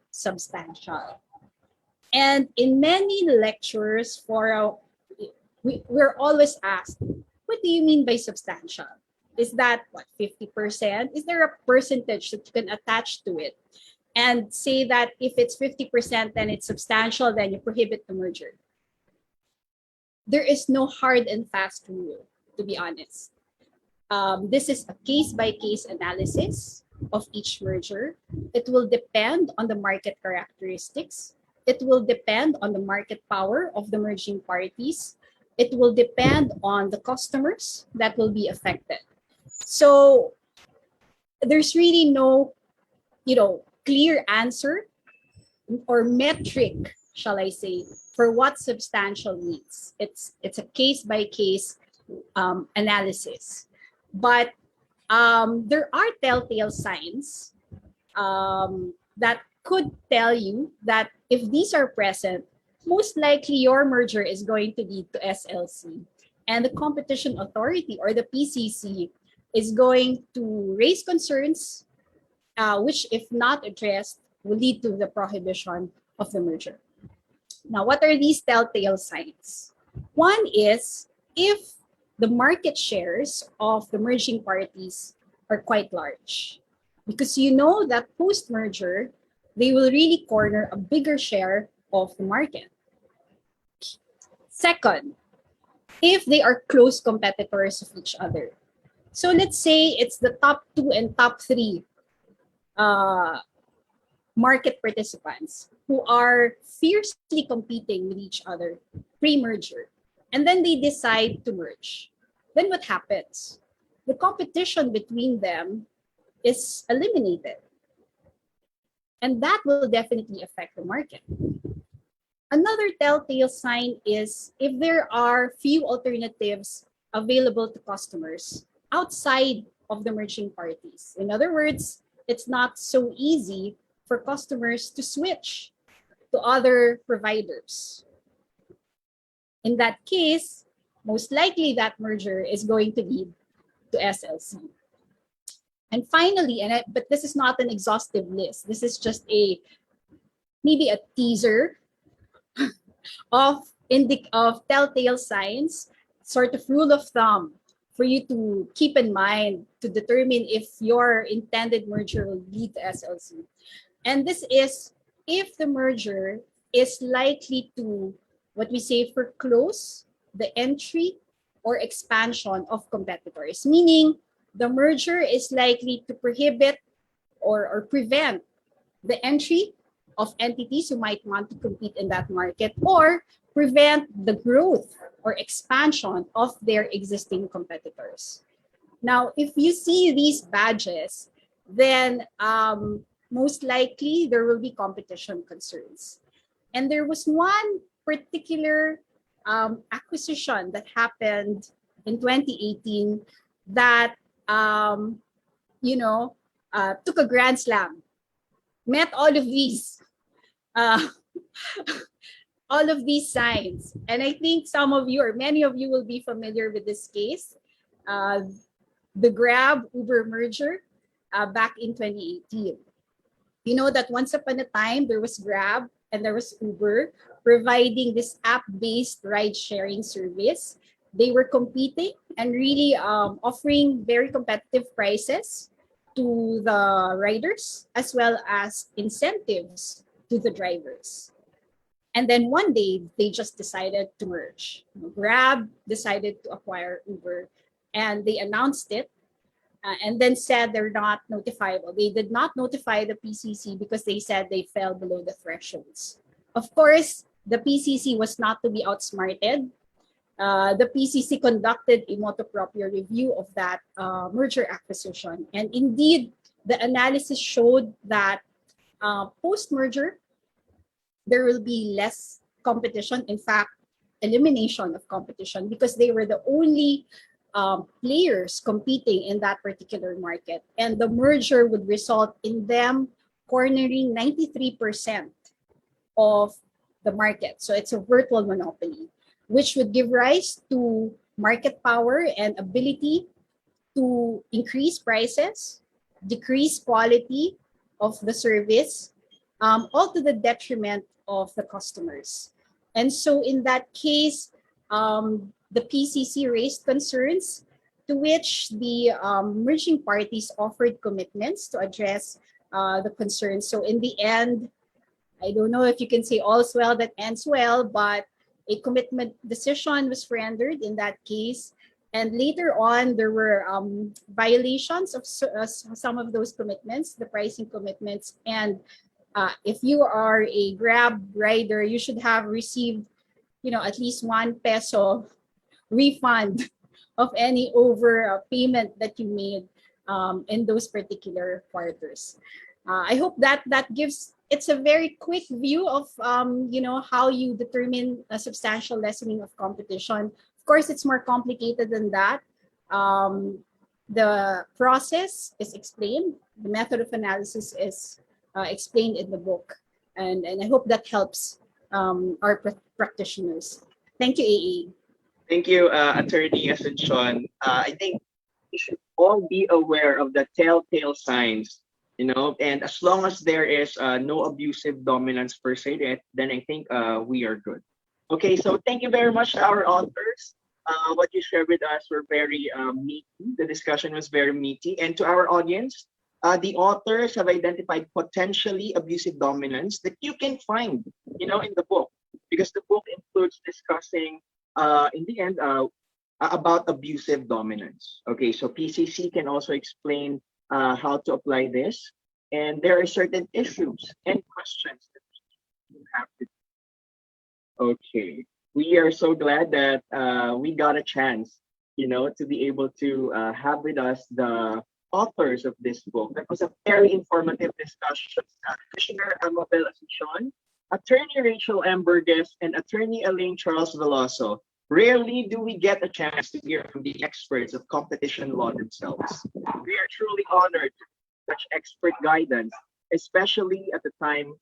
S4: substantial. And in many lectures, we're always asked, what do you mean by substantial? Is that what, 50%? Is there a percentage that you can attach to it and say that if it's 50%, then it's substantial, then you prohibit the merger? There is no hard and fast rule, to be honest. This is a case-by-case analysis of each merger. It will depend on the market characteristics. It will depend on the market power of the merging parties. It will depend on the customers that will be affected. So there's really no, clear answer or metric, shall I say, for what substantial means. It's a case-by-case analysis. But there are telltale signs that could tell you that if these are present, most likely your merger is going to lead to SLC. And the Competition Authority or the PCC is going to raise concerns, which, if not addressed, will lead to the prohibition of the merger. Now, what are these telltale signs? One is if the market shares of the merging parties are quite large, because you know that post-merger, they will really corner a bigger share of the market. Second, if they are close competitors of each other. So let's say it's the top 2 and top 3 market participants who are fiercely competing with each other pre-merger, and then they decide to merge. Then what happens? The competition between them is eliminated. And that will definitely affect the market. Another telltale sign is if there are few alternatives available to customers outside of the merging parties. In other words, it's not so easy for customers to switch to other providers. In that case, most likely that merger is going to lead to SLC. And finally, but this is not an exhaustive list. This is just maybe a teaser of telltale signs, sort of rule of thumb for you to keep in mind to determine if your intended merger will lead to SLC. And this is if the merger is likely to, what we say, foreclose the entry or expansion of competitors, meaning the merger is likely to prohibit or prevent the entry of entities who might want to compete in that market, or prevent the growth or expansion of their existing competitors. Now, if you see these badges, then most likely there will be competition concerns. And there was one particular acquisition that happened in 2018 that took a grand slam, met all of these all of these signs. And I think some of you or many of you will be familiar with this case, the Grab Uber merger back in 2018. You know that once upon a time there was Grab and there was Uber providing this app-based ride-sharing service. They were competing and really offering very competitive prices to the riders as well as incentives to the drivers. And then one day they just decided to merge. Grab decided to acquire Uber and they announced it and then said they're not notifiable. They did not notify the PCC because they said they fell below the thresholds. Of course, the PCC was not to be outsmarted. The PCC conducted a motu proprio review of that merger acquisition. And indeed, the analysis showed that post-merger, there will be less competition. In fact, elimination of competition because they were the only players competing in that particular market. And the merger would result in them cornering 93% of the market. So it's a virtual monopoly, which would give rise to market power and ability to increase prices, decrease quality of the service, all to the detriment of the customers. And so in that case, the PCC raised concerns to which the merging parties offered commitments to address the concerns. So in the end, I don't know if you can say all's well that ends well, but a commitment decision was rendered in that case. And later on, there were violations of some of those commitments, the pricing commitments. And if you are a Grab rider, you should have received, at least 1 peso refund of any overpayment that you made in those particular quarters. I hope that gives. It's a very quick view of how you determine a substantial lessening of competition. Of course, it's more complicated than that. The process is explained. The method of analysis is explained in the book. And I hope that helps our practitioners. Thank you, AA.
S2: Thank you, Attorney Asuncion. I think we should all be aware of the telltale signs, and as long as there is no abusive dominance per se, then I think we are good. Okay, so thank you very much to our authors. What you shared with us were very meaty. The discussion was very meaty. And to our audience, the authors have identified potentially abusive dominance that you can find, in the book, because the book includes discussing, in the end, about abusive dominance. Okay, so PCC can also explain how to apply this, and there are certain issues and questions that you have to. Okay, we are so glad that we got a chance, to be able to have with us the authors of this book. That was a very informative discussion. Commissioner Amabelle Asuncion, Attorney Rachel M. Burgess, and Attorney Alain Charles Veloso. Rarely do we get a chance to hear from the experts of competition law themselves. We are truly honored with such expert guidance, especially at the time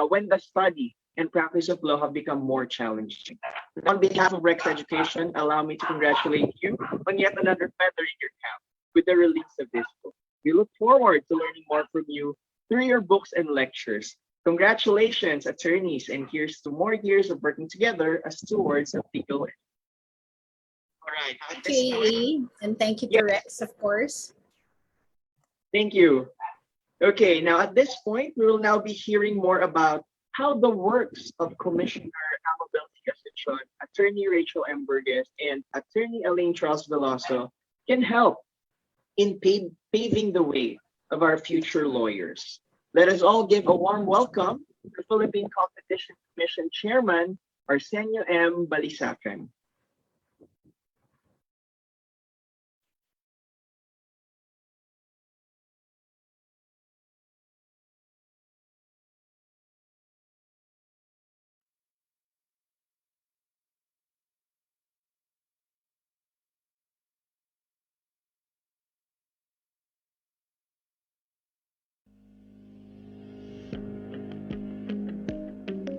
S2: when the study and practice of law have become more challenging. On behalf of Rex Education, allow me to congratulate you on yet another feather in your cap with the release of this book. We look forward to learning more from you through your books and lectures. Congratulations, attorneys, and here's to more years of working together as stewards of legal. All right.
S4: Thank you, EE, and thank you to Rex, of course.
S2: Thank you. Okay, now at this point, we will now be hearing more about how the works of Commissioner Amabelle Asuncion, Attorney Rachel M. Burgess, and Attorney Alain Charles Veloso can help in paving the way of our future lawyers. Let us all give a warm welcome to the Philippine Competition Commission Chairman, Arsenio M. Balisacan.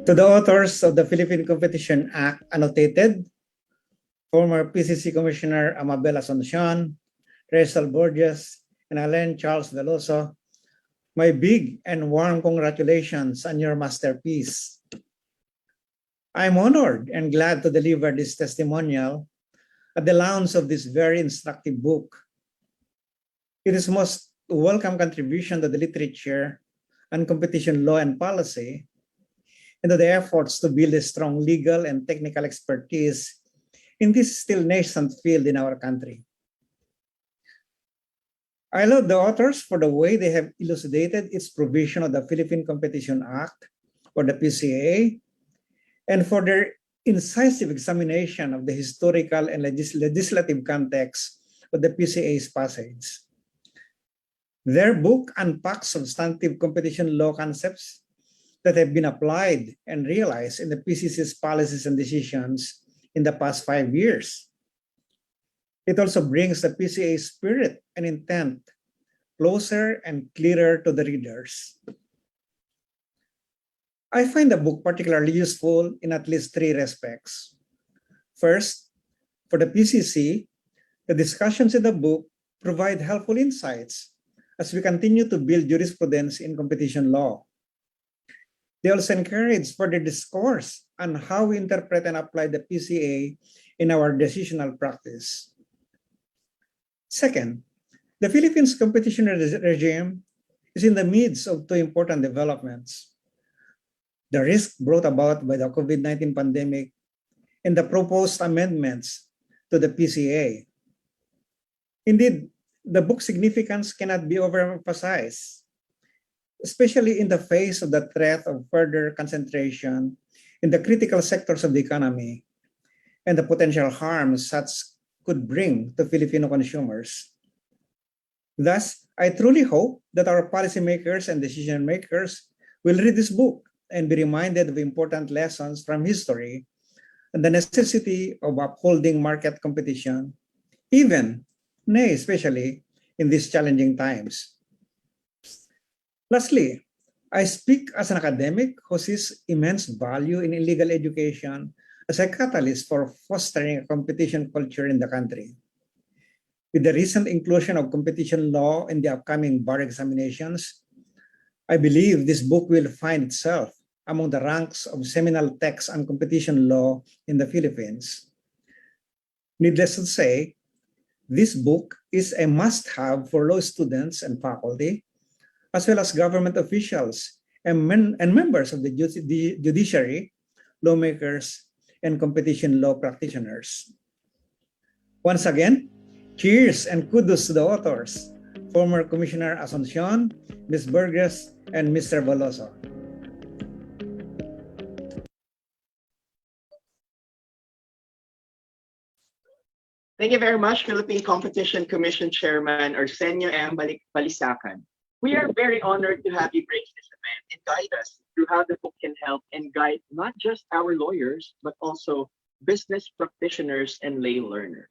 S7: To the authors of the Philippine Competition Act, Annotated, former PCC Commissioner Amabelle Asuncion, Rachel Burgess, and Alain Charles Veloso, my big and warm congratulations on your masterpiece. I'm honored and glad to deliver this testimonial at the launch of this very instructive book. It is most welcome contribution to the literature on competition law and policy, and to the efforts to build a strong legal and technical expertise in this still nascent field in our country. I love the authors for the way they have elucidated its provision of the Philippine Competition Act, or the PCA, and for their incisive examination of the historical and legislative context of the PCA's passage. Their book unpacks substantive competition law concepts that have been applied and realized in the PCC's policies and decisions in the past 5 years. It also brings the PCA's spirit and intent closer and clearer to the readers. I find the book particularly useful in at least 3 respects. First, for the PCC, the discussions in the book provide helpful insights as we continue to build jurisprudence in competition law. They also encourage further discourse on how we interpret and apply the PCA in our decisional practice. Second, the Philippines competition regime is in the midst of 2 important developments: the risk brought about by the COVID-19 pandemic and the proposed amendments to the PCA. Indeed, the book's significance cannot be overemphasized, especially in the face of the threat of further concentration in the critical sectors of the economy and the potential harm such could bring to Filipino consumers. Thus, I truly hope that our policymakers and decision makers will read this book and be reminded of important lessons from history and the necessity of upholding market competition, especially in these challenging times. Lastly, I speak as an academic who sees immense value in illegal education as a catalyst for fostering a competition culture in the country. With the recent inclusion of competition law in the upcoming bar examinations, I believe this book will find itself among the ranks of seminal texts on competition law in the Philippines. Needless to say, this book is a must-have for law students and faculty, as well as government officials and members of the judiciary, lawmakers, and competition law practitioners. Once again, cheers and kudos to the authors, former Commissioner Asuncion, Ms. Burgess, and Mr. Veloso.
S2: Thank you very much, Philippine Competition Commission Chairman Arsenio M. Balisacan. We are very honored to have you grace this event and guide us through how the book can help and guide not just our lawyers, but also business practitioners and lay learners.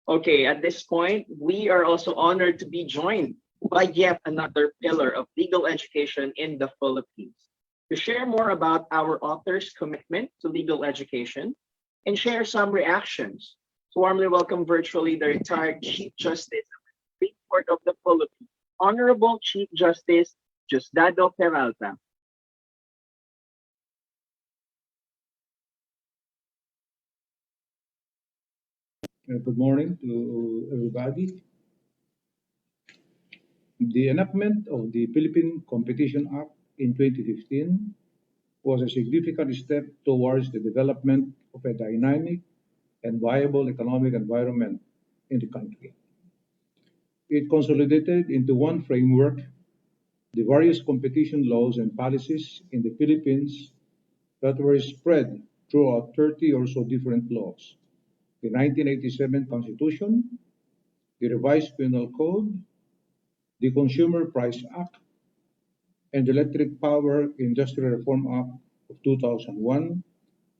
S2: Okay, at this point, we are also honored to be joined by yet another pillar of legal education in the Philippines. to share more about our author's commitment to legal education and share some reactions. To warmly welcome virtually the retired Chief Justice of the Supreme Court of the Philippines, Honorable Chief Justice Diosdado Peralta.
S8: Good morning to everybody. The enactment of the Philippine Competition Act in 2015 was a significant step towards the development of a dynamic and viable economic environment in the country. It consolidated into one framework the various competition laws and policies in the Philippines that were spread throughout 30 or so different laws: the 1987 Constitution, the revised Penal Code, the Consumer Price Act, and the Electric Power Industry Reform Act of 2001,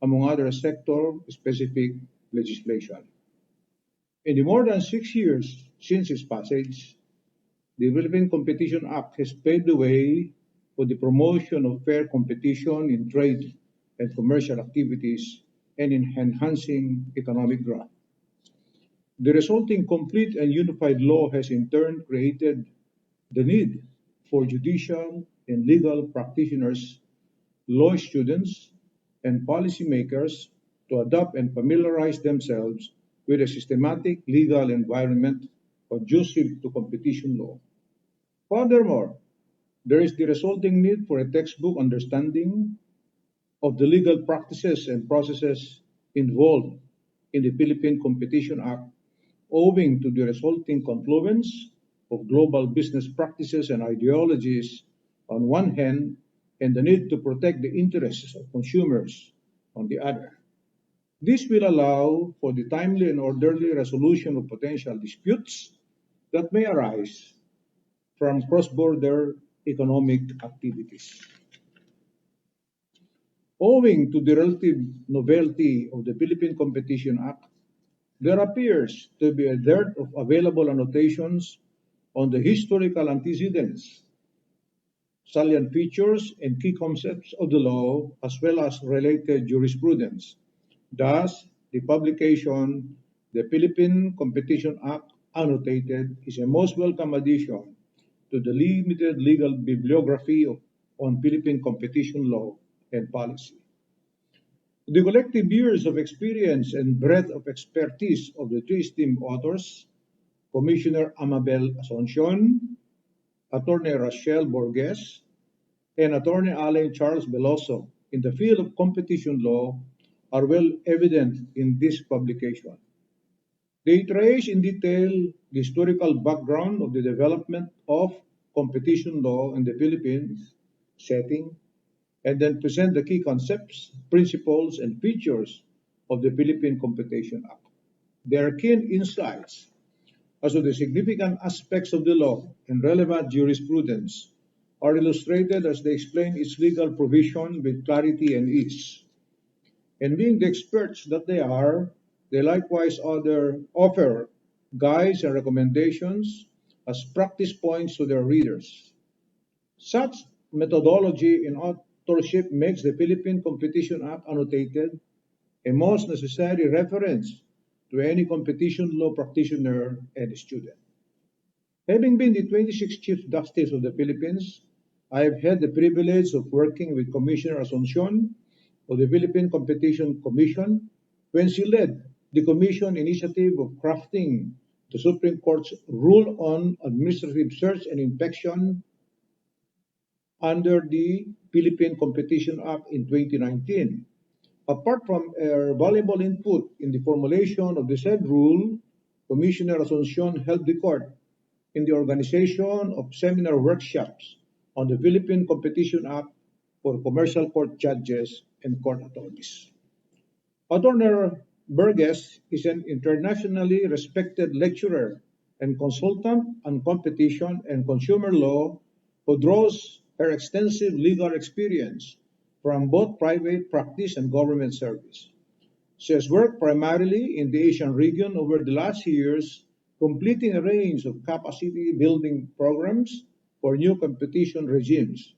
S8: among other sector-specific legislation. In the more than 6 years since its passage, the Philippine Competition Act has paved the way for the promotion of fair competition in trade and commercial activities and in enhancing economic growth. The resulting complete and unified law has in turn created the need for judicial and legal practitioners, law students, and policymakers to adopt and familiarize themselves with a systematic legal environment conducive to competition law. Furthermore, there is the resulting need for a textbook understanding of the legal practices and processes involved in the Philippine Competition Act, owing to the resulting confluence of global business practices and ideologies on one hand, and the need to protect the interests of consumers on the other. This will allow for the timely and orderly resolution of potential disputes that may arise from cross-border economic activities. Owing to the relative novelty of the Philippine Competition Act, there appears to be a dearth of available annotations on the historical antecedents, salient features, and key concepts of the law, as well as related jurisprudence. Thus, the publication, the Philippine Competition Act Annotated, is a most welcome addition to the limited legal bibliography on Philippine competition law and policy. The collective years of experience and breadth of expertise of the three esteemed authors, Commissioner Amabelle Asuncion, Attorney Rachel Burgess, and Attorney Alain Charles Veloso in the field of competition law are well evident in this publication. They trace in detail the historical background of the development of competition law in the Philippines setting, and then present the key concepts, principles, and features of the Philippine Competition Act. Their keen insights as to the significant aspects of the law and relevant jurisprudence are illustrated as they explain its legal provision with clarity and ease. And being the experts that they are, they likewise offer guides and recommendations as practice points to their readers. Such methodology in authorship makes the Philippine Competition Act Annotated a most necessary reference to any competition law practitioner and student. Having been the 26th Chief Justice of the Philippines, I have had the privilege of working with Commissioner Asuncion of the Philippine Competition Commission when she led the Commission initiative of crafting the Supreme Court's rule on administrative search and inspection under the Philippine Competition Act in 2019. Apart from her valuable input in the formulation of the said rule, Commissioner Asuncion helped the court in the organization of seminar workshops on the Philippine Competition Act for commercial court judges and court attorneys. Attorney Burgess is an internationally respected lecturer and consultant on competition and consumer law who draws her extensive legal experience from both private practice and government service. She has worked primarily in the Asian region over the last years, completing a range of capacity building programs for new competition regimes.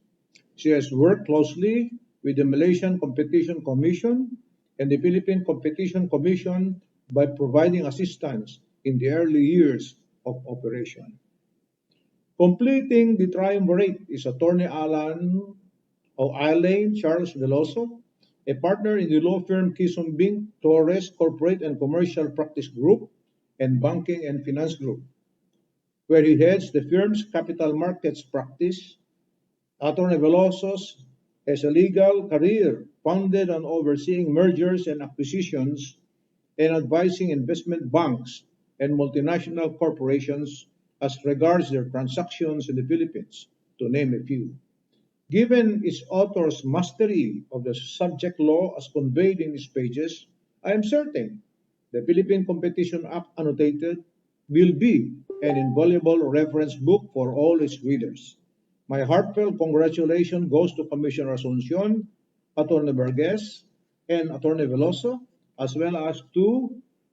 S8: She has worked closely with the Malaysian Competition Commission and the Philippine Competition Commission by providing assistance in the early years of operation. Completing the triumvirate is Attorney Alain Charles Veloso, a partner in the law firm Kisumbing Torres Corporate and Commercial Practice Group and Banking and Finance Group, where he heads the firm's capital markets practice. Attorney Veloso has a legal career founded on overseeing mergers and acquisitions and advising investment banks and multinational corporations as regards their transactions in the Philippines, to name a few. Given its author's mastery of the subject law as conveyed in these pages, I am certain the Philippine Competition Act Annotated will be an invaluable reference book for all its readers. My heartfelt congratulations goes to Commissioner Asuncion, Attorney Burgess, and Attorney Veloso, as well as to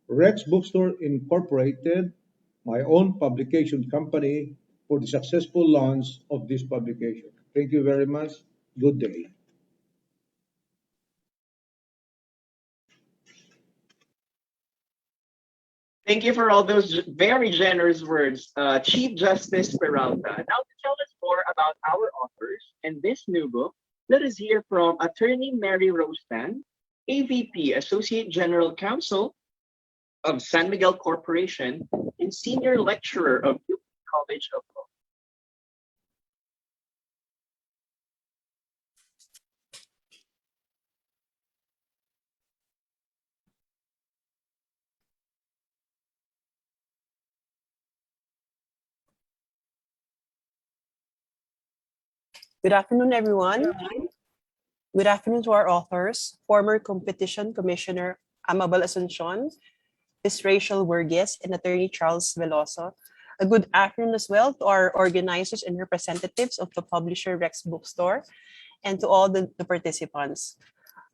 S8: Rex Bookstore Incorporated, my own publication company, for the successful launch of this publication. Thank you very much. Good day.
S2: Thank you for all those very generous words, Chief Justice Peralta. Now, to tell us more about our authors and this new book, let us hear from Attorney Mary Rose Tan, AVP, Associate General Counsel of San Miguel Corporation and Senior Lecturer of Philippine College of Law.
S9: Good afternoon, everyone. Good afternoon to our authors, former Competition Commissioner Amabelle Asuncion, Ms. Rachel Burgess, and Attorney Charles Veloso. A good afternoon as well to our organizers and representatives of the publisher Rex Bookstore, and to all the participants.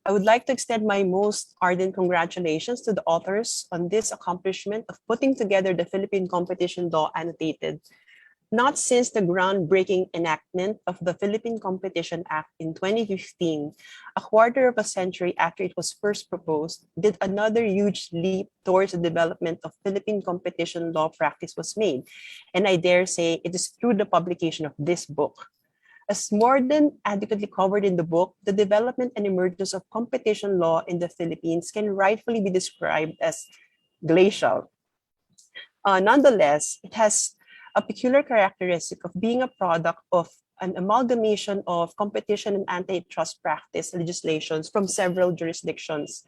S9: I would like to extend my most ardent congratulations to the authors on this accomplishment of putting together the Philippine Competition Law Annotated. Not since the groundbreaking enactment of the Philippine Competition Act in 2015, a quarter of a century after it was first proposed, did another huge leap towards the development of Philippine competition law practice was made. And I dare say it is through the publication of this book. As more than adequately covered in the book, the development and emergence of competition law in the Philippines can rightfully be described as glacial. Nonetheless, it has a peculiar characteristic of being a product of an amalgamation of competition and antitrust practice legislations from several jurisdictions.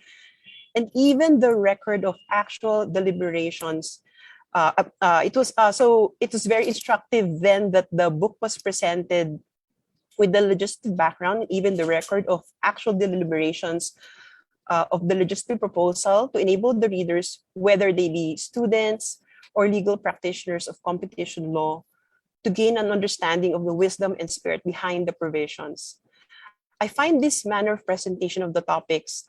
S9: And even the record of actual deliberations, it was very instructive then that the book was presented with the legislative background, even the record of actual deliberations of the legislative proposal to enable the readers, whether they be students or legal practitioners of competition law, to gain an understanding of the wisdom and spirit behind the provisions. I find this manner of presentation of the topics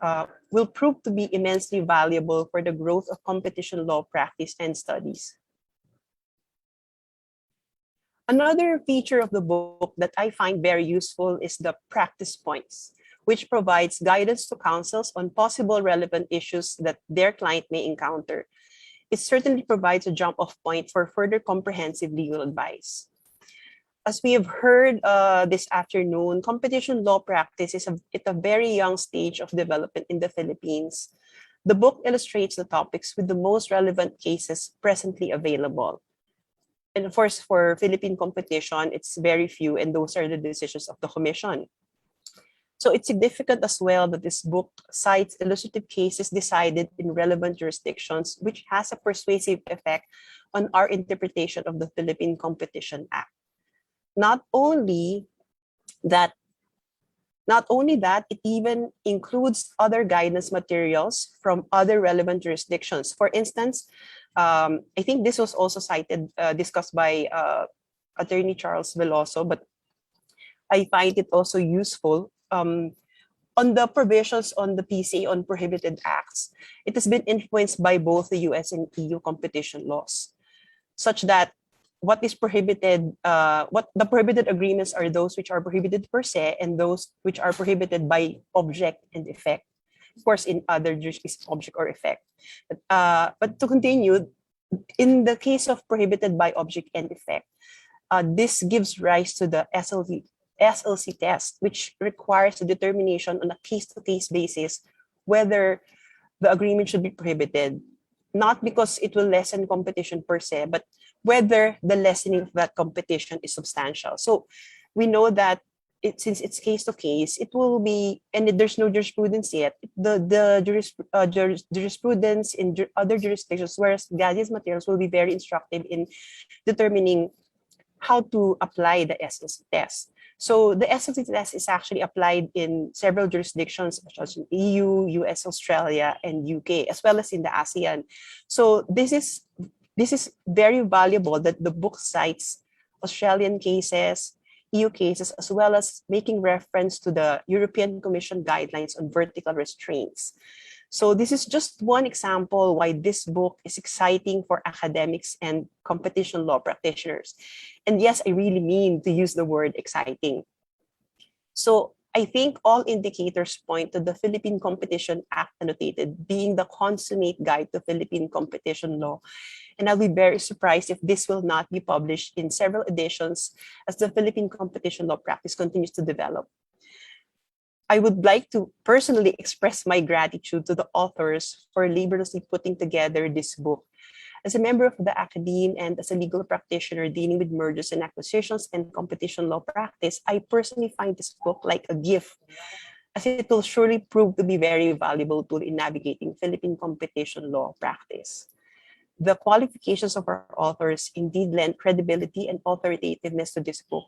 S9: will prove to be immensely valuable for the growth of competition law practice and studies. Another feature of the book that I find very useful is the practice points, which provides guidance to counsels on possible relevant issues that their client may encounter. It certainly provides a jump-off point for further comprehensive legal advice. As we have heard this afternoon, competition law practice is at a very young stage of development in the Philippines. The book illustrates the topics with the most relevant cases presently available. And of course, for Philippine competition, it's very few, and those are the decisions of the Commission. So it's significant as well that this book cites illustrative cases decided in relevant jurisdictions, which has a persuasive effect on our interpretation of the Philippine Competition Act. Not only that, it even includes other guidance materials from other relevant jurisdictions. For instance, I think this was also discussed by Attorney Charles Veloso, but I find it also useful on the provisions on the PCA on prohibited acts. It has been influenced by both the US and EU competition laws, such that what is prohibited, what the prohibited agreements are those which are prohibited per se and those which are prohibited by object and effect. Of course, in other jurisdictions, object or effect. But to continue, in the case of prohibited by object and effect, this gives rise to the SLC test, which requires the determination on a case-to-case basis whether the agreement should be prohibited, not because it will lessen competition per se, but whether the lessening of that competition is substantial. So we know that since it's case to case, it will be, and there's no jurisprudence yet. The jurisprudence in other jurisdictions, whereas Gadi's materials will be very instructive in determining how to apply the SLC test. So the SLC test is actually applied in several jurisdictions, such as in EU, US, Australia, and UK, as well as in the ASEAN. So this is very valuable that the book cites Australian cases, EU cases, as well as making reference to the European Commission guidelines on vertical restraints. So this is just one example why this book is exciting for academics and competition law practitioners. And yes, I really mean to use the word exciting. So I think all indicators point to the Philippine Competition Act Annotated being the consummate guide to Philippine competition law. And I'll be very surprised if this will not be published in several editions as the Philippine competition law practice continues to develop. I would like to personally express my gratitude to the authors for laboriously putting together this book. As a member of the academe and as a legal practitioner dealing with mergers and acquisitions and competition law practice, I personally find this book like a gift, as it will surely prove to be very valuable tool in navigating Philippine competition law practice. The qualifications of our authors indeed lend credibility and authoritativeness to this book.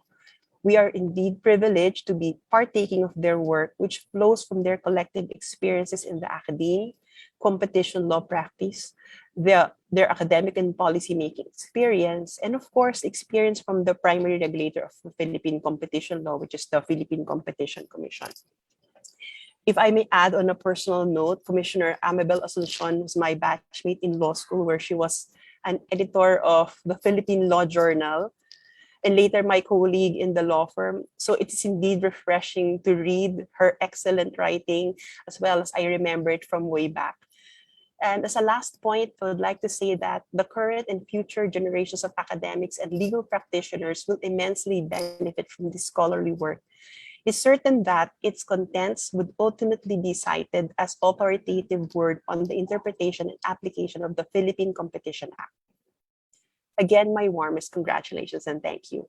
S9: We are indeed privileged to be partaking of their work, which flows from their collective experiences in the academe, competition law practice, their academic and policy-making experience, and of course, experience from the primary regulator of the Philippine competition law, which is the Philippine Competition Commission. If I may add on a personal note, Commissioner Amabelle Asuncion was my batchmate in law school, where she was an editor of the Philippine Law Journal, and later my colleague in the law firm. So it is indeed refreshing to read her excellent writing, as well as I remember it from way back. And as a last point, I would like to say that the current and future generations of academics and legal practitioners will immensely benefit from this scholarly work. It's certain that its contents would ultimately be cited as authoritative word on the interpretation and application of the Philippine Competition Act. Again, my warmest congratulations and thank you.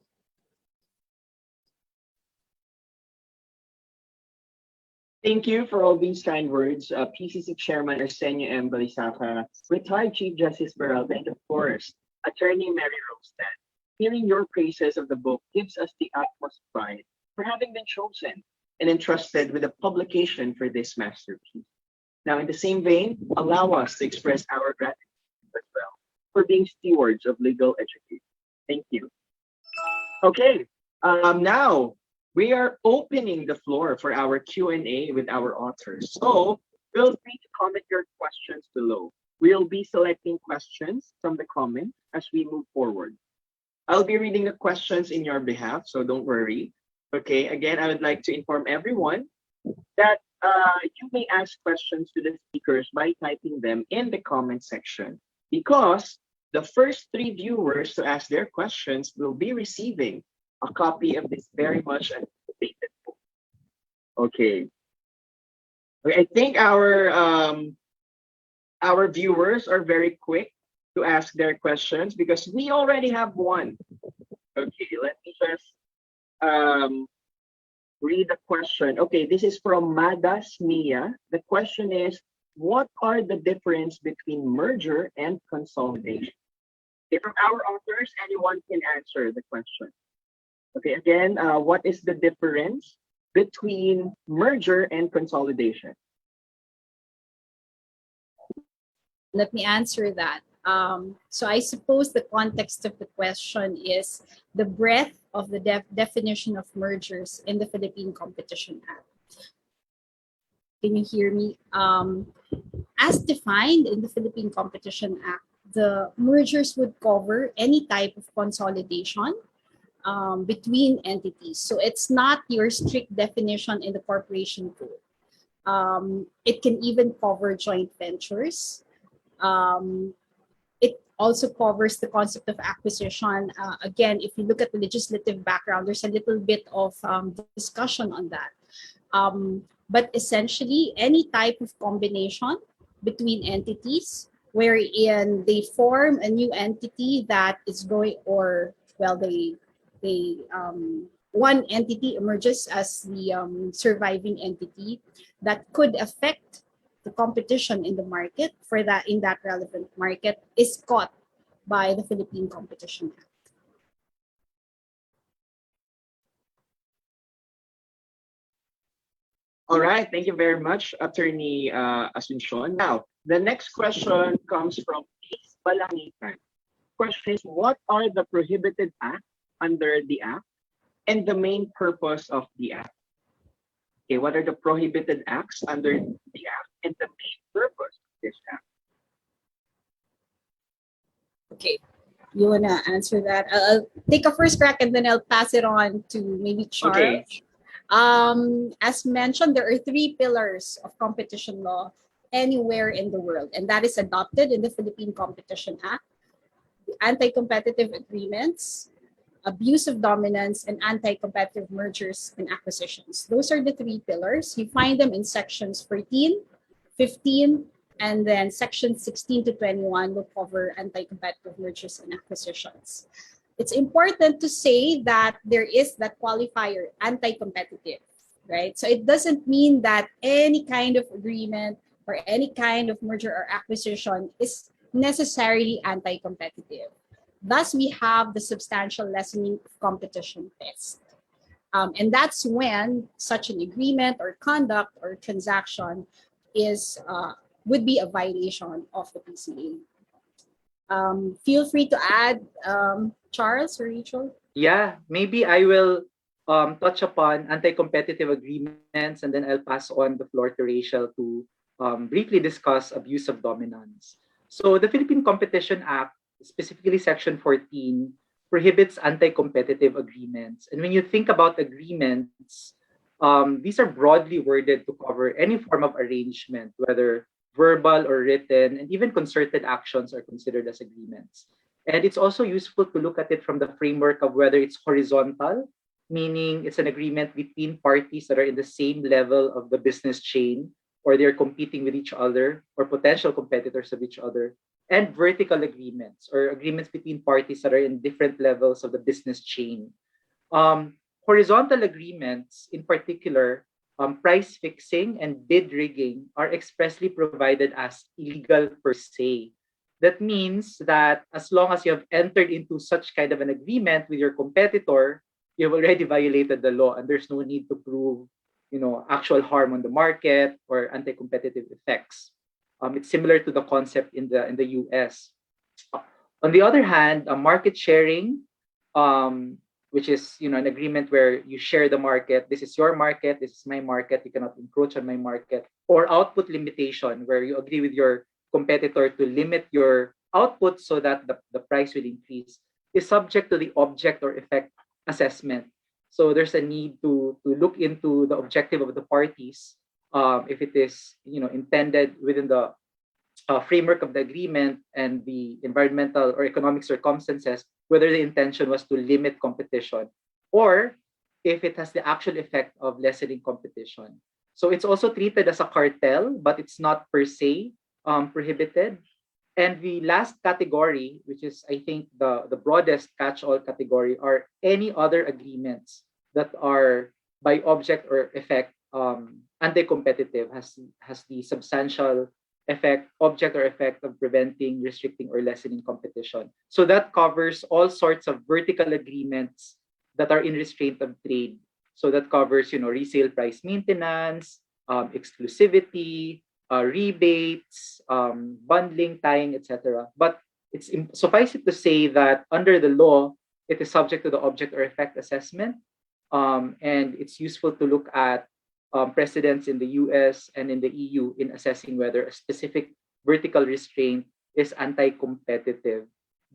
S2: Thank you for all these kind words, PCC Chairman Arsenio M. Balisaca, retired Chief Justice Beralda, and of course, Attorney Mary Rostan. Hearing your praises of the book gives us the utmost pride for having been chosen and entrusted with the publication for this masterpiece. Now, in the same vein, allow us to express our gratitude as well for being stewards of legal education. Thank you. Okay, now we are opening the floor for our Q&A with our authors. So feel free to comment your questions below. We'll be selecting questions from the comments as we move forward. I'll be reading the questions in your behalf, so don't worry. Okay, again, I would like to inform everyone that you may ask questions to the speakers by typing them in the comment section, because the first 3 viewers to ask their questions will be receiving a copy of this very much anticipated book. Okay. I think our viewers are very quick to ask their questions because we already have one. Okay, let me just read the question. Okay, this is from Madas Mia. The question is, what are the difference between merger and consolidation? Okay, from our authors, anyone can answer the question. Okay, again, what is the difference between merger and consolidation?
S4: Let me answer that. So I suppose the context of the question is the breadth of the definition of mergers in the Philippine Competition Act. Can you hear me? As defined in the Philippine Competition Act, the mergers would cover any type of consolidation between entities. So it's not your strict definition in the corporation code. It can even cover joint ventures. It also covers the concept of acquisition. Again, if you look at the legislative background, there's a little bit of discussion on that. But essentially, any type of combination between entities wherein they form a new entity that is going, or well, one entity emerges as the surviving entity that could affect the competition in the market for that in that relevant market is caught by the Philippine Competition Act.
S2: All right, thank you very much, Attorney Asuncion. Now, the next question comes from Ace Balangitan. Question is, what are the prohibited acts under the Act and the main purpose of the Act? Okay, what are the prohibited acts under the Act and the main purpose of this Act?
S4: Okay, you wanna answer that? I'll take a first crack and then I'll pass it on to maybe Charles.
S2: Okay.
S4: As mentioned, there are three pillars of competition law anywhere in the world, and that is adopted in the Philippine Competition Act: anti-competitive agreements, abuse of dominance, and anti-competitive mergers and acquisitions. Those are the three pillars. You find them in sections 14, 15, and then section 16 to 21 will cover anti-competitive mergers and acquisitions. It's important to say that there is that qualifier, anti-competitive, right? So it doesn't mean that any kind of agreement or any kind of merger or acquisition is necessarily anti-competitive. Thus, we have the substantial lessening of competition test. And that's when such an agreement or conduct or transaction is would be a violation of the PCA. Feel free to add, Charles or Rachel.
S6: Yeah, maybe I will touch upon anti-competitive agreements, and then I'll pass on the floor to Rachel to briefly discuss abuse of dominance. So the Philippine Competition Act, specifically Section 14, prohibits anti-competitive agreements. And when you think about agreements, these are broadly worded to cover any form of arrangement, whether verbal or written, and even concerted actions are considered as agreements. And it's also useful to look at it from the framework of whether it's horizontal, meaning it's an agreement between parties that are in the same level of the business chain, or they're competing with each other, or potential competitors of each other, and vertical agreements, or agreements between parties that are in different levels of the business chain. Horizontal agreements, in particular, price fixing and bid rigging, are expressly provided as illegal per se. That means that as long as you have entered into such kind of an agreement with your competitor, you have already violated the law, and there's no need to prove, actual harm on the market or anti-competitive effects. It's similar to the concept in the US. On the other hand, market sharing, which is an agreement where you share the market. This is your market. This is my market. You cannot encroach on my market. Or output limitation, where you agree with your competitor to limit your output so that the price will increase, is subject to the object or effect assessment. So there's a need to look into the objective of the parties, if it is intended within the framework of the agreement and the environmental or economic circumstances, whether the intention was to limit competition or if it has the actual effect of lessening competition. So it's also treated as a cartel, but it's not per se prohibited. And the last category, which is I think the broadest catch-all category, are any other agreements that are by object or effect anti-competitive, has the substantial effect, object or effect of preventing, restricting, or lessening competition. So that covers all sorts of vertical agreements that are in restraint of trade. So that covers, resale price maintenance, exclusivity, rebates, bundling, tying, etc. But it's suffice it to say that under the law, it is subject to the object or effect assessment, and it's useful to look at precedents in the US and in the EU in assessing whether a specific vertical restraint is anti-competitive.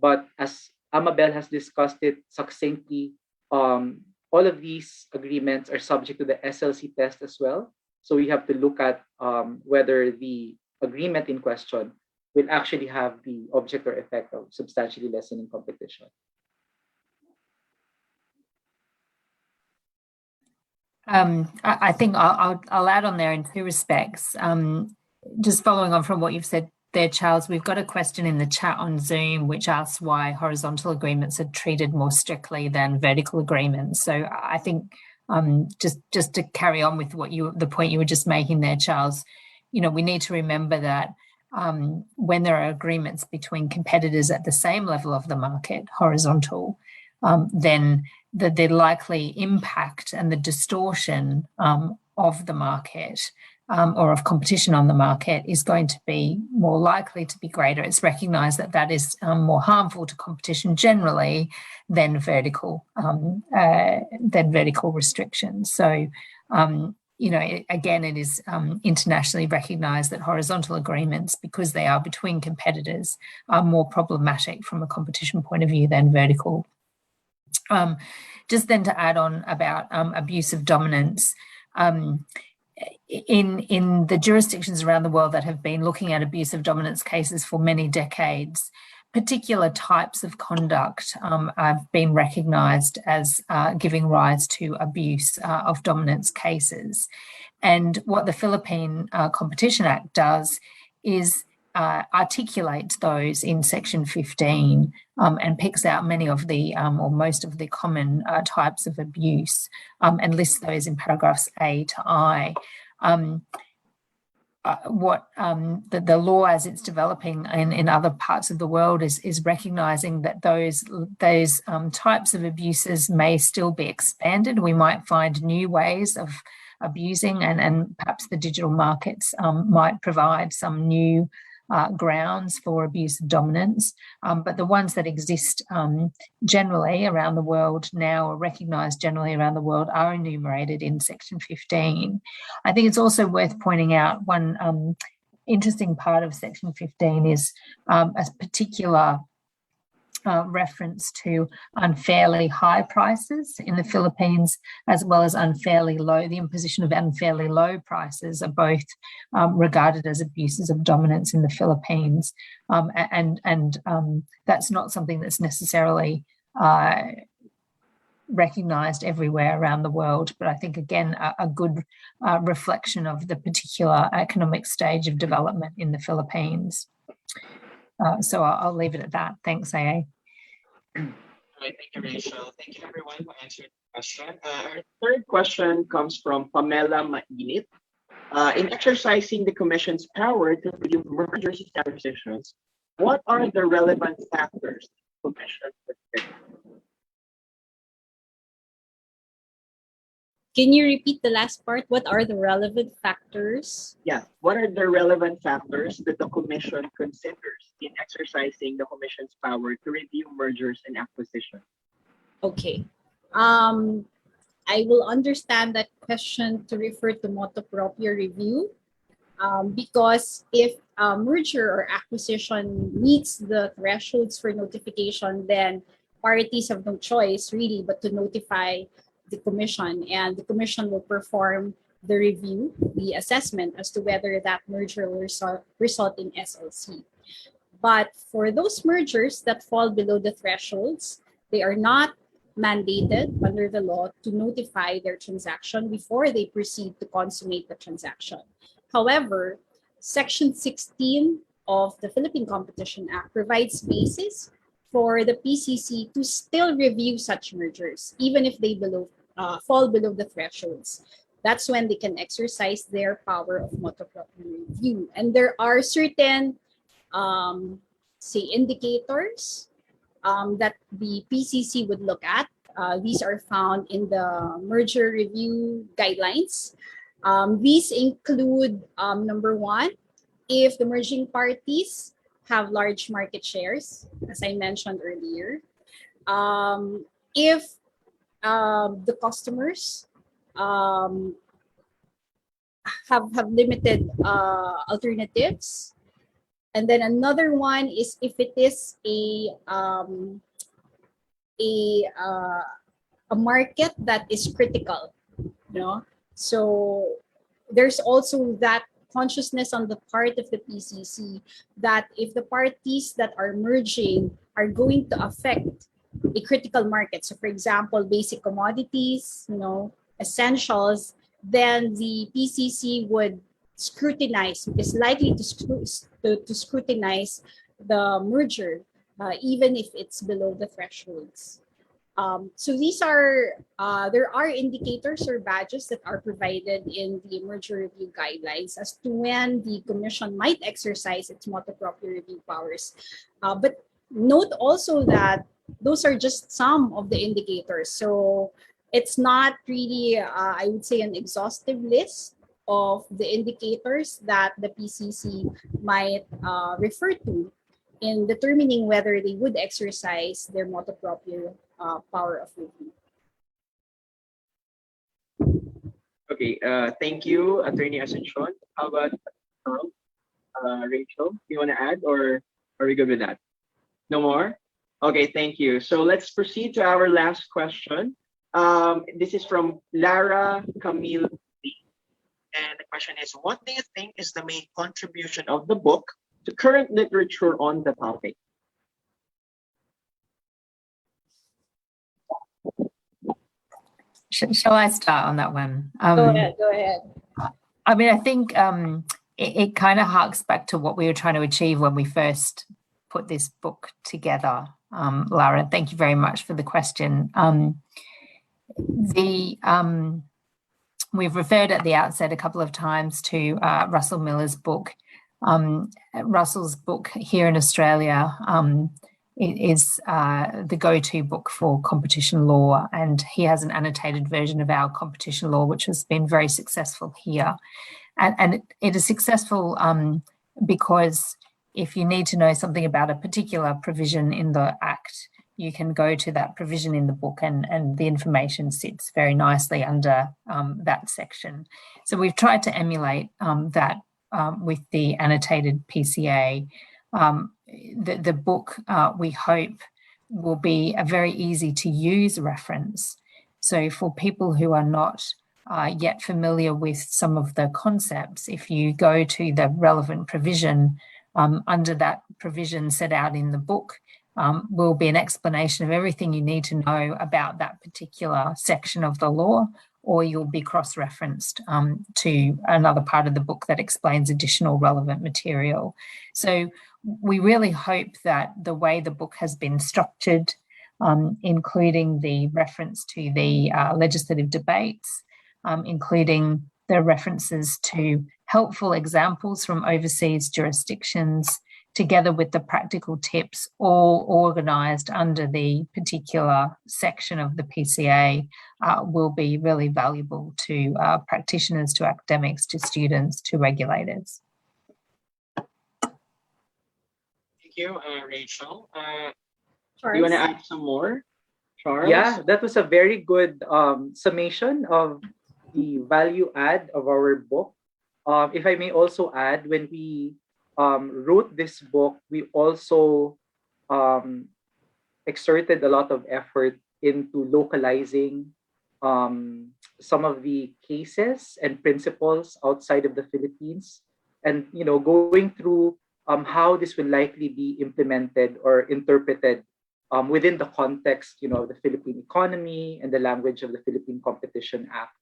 S6: But as Amabelle has discussed it succinctly, all of these agreements are subject to the SLC test as well. So we have to look at whether the agreement in question will actually have the object or effect of substantially lessening competition.
S5: I think I'll add on there in two respects. Just following on from what you've said there, Charles, we've got a question in the chat on Zoom which asks why horizontal agreements are treated more strictly than vertical agreements. So I think just to carry on with the point you were just making there, Charles, we need to remember that when there are agreements between competitors at the same level of the market, horizontal, then the likely impact and the distortion of the market or of competition on the market is going to be more likely to be greater. It's recognised that that is more harmful to competition generally than vertical restrictions. So, again, it is internationally recognised that horizontal agreements, because they are between competitors, are more problematic from a competition point of view than vertical. Just then to add on about abuse of dominance, in the jurisdictions around the world that have been looking at abuse of dominance cases for many decades, particular types of conduct have been recognised as giving rise to abuse of dominance cases. And what the Philippine Competition Act does is articulates those in Section 15 and picks out many of the or most of the common types of abuse and lists those in paragraphs A to I. What the law as it's developing in other parts of the world is recognising that those types of abuses may still be expanded. We might find new ways of abusing, and perhaps the digital markets might provide some new grounds for abuse of dominance, but the ones that exist generally around the world now, or recognised generally around the world, are enumerated in Section 15. I think it's also worth pointing out one interesting part of Section 15 is a particular reference to unfairly high prices in the Philippines, as well as unfairly low. The imposition of unfairly low prices are both regarded as abuses of dominance in the Philippines, and that's not something that's necessarily recognised everywhere around the world, but I think again a good reflection of the particular economic stage of development in the Philippines. So I'll leave it at that. Thanks, AA.
S2: All right, thank you, Rachel. Thank you, everyone, who answered the question. Our third question comes from Pamela Mainit. In exercising the Commission's power to review mergers and acquisitions, what are the relevant factors the Commission would consider?
S4: Can you repeat the last part? What are the relevant factors?
S2: Yeah, what are the relevant factors that the Commission considers in exercising the Commission's power to review mergers and acquisitions?
S4: Okay. I will understand that question to refer to motu proprio review, because if a merger or acquisition meets the thresholds for notification, then parties have no choice really but to notify the Commission, and the Commission will perform the review, the assessment as to whether that merger will result in SLC. But for those mergers that fall below the thresholds, they are not mandated under the law to notify their transaction before they proceed to consummate the transaction. However, Section 16 of the Philippine Competition Act provides basis for the PCC to still review such mergers, even if they fall below the thresholds. That's when they can exercise their power of motu proprio review. And there are certain, indicators that the PCC would look at. These are found in the merger review guidelines. These include, number one, if the merging parties have large market shares, as I mentioned earlier. If the customers have limited alternatives, And then another one is if it is a uh, a market that is critical, you know. So there's also that consciousness on the part of the PCC that if the parties that are merging are going to affect a critical market, so for example, basic commodities, you know, essentials, then the PCC would scrutinize, is likely to scrutinize the merger, even if it's below the thresholds. So these are, there are indicators or badges that are provided in the merger review guidelines as to when the commission might exercise its motu proprio review powers. But note also that those are just some of the indicators. So it's not really, I would say, an exhaustive list of the indicators that the PCC might refer to in determining whether they would exercise their motu proprio power of review.
S2: Okay, thank you, Attorney Asuncion. How about Rachel? Do you want to add, or are we good with that? No more? Okay, thank you. So let's proceed to our last question. This is from Lara Camille. And the question is, what do you think is the main contribution of the book to current literature on the topic?
S5: Shall I start on that one?
S4: Go ahead.
S5: I mean, I think it kind of harks back to what we were trying to achieve when we first put this book together. Lara, thank you very much for the question. We've referred at the outset a couple of times to Russell Miller's book. Russell's book here in Australia is the go-to book for competition law, and he has an annotated version of our competition law, which has been very successful here. And it is successful because if you need to know something about a particular provision in the Act, you can go to that provision in the book and the information sits very nicely under that section. So we've tried to emulate that with the annotated PCA. The book, we hope, will be a very easy to use reference. So for people who are not yet familiar with some of the concepts, if you go to the relevant provision, under that provision set out in the book, will be an explanation of everything you need to know about that particular section of the law, or you'll be cross-referenced to another part of the book that explains additional relevant material. So we really hope that the way the book has been structured, including the reference to the legislative debates, including the references to helpful examples from overseas jurisdictions, together with the practical tips, all organised under the particular section of the PCA, will be really valuable to practitioners, to academics, to students, to regulators.
S2: Thank you, Rachel.
S4: Charles?
S2: Do you want to add some more, Charles?
S6: Yeah, that was a very good summation of the value add of our book. If I may also add, when we wrote this book, we also exerted a lot of effort into localizing some of the cases and principles outside of the Philippines, and going through how this will likely be implemented or interpreted within the context of the Philippine economy and the language of the Philippine Competition Act.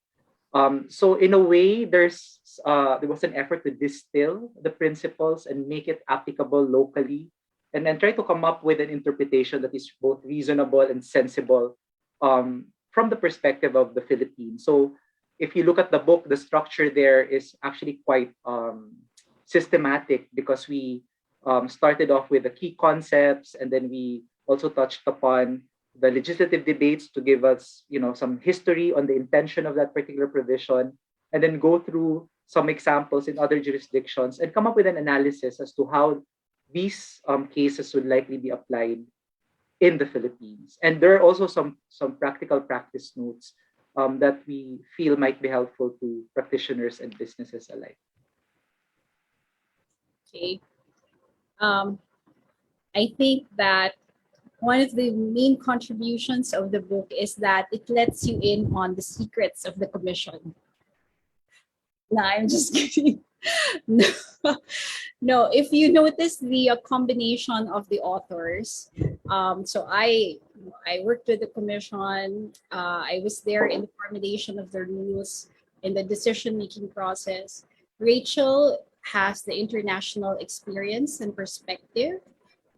S6: So in a way, there was an effort to distill the principles and make it applicable locally, and then try to come up with an interpretation that is both reasonable and sensible from the perspective of the Philippines. So if you look at the book, the structure there is actually quite systematic, because we started off with the key concepts, and then we also touched upon the legislative debates to give us, some history on the intention of that particular provision, and then go through some examples in other jurisdictions and come up with an analysis as to how these cases would likely be applied in the Philippines. And there are also some practical practice notes that we feel might be helpful to practitioners and businesses alike.
S4: Okay. I think that one of the main contributions of the book is that it lets you in on the secrets of the commission. No, I'm just kidding. No, no, if you notice the combination of the authors, so I worked with the commission. I was there in the formulation of the rules, in the decision-making process. Rachel has the international experience and perspective,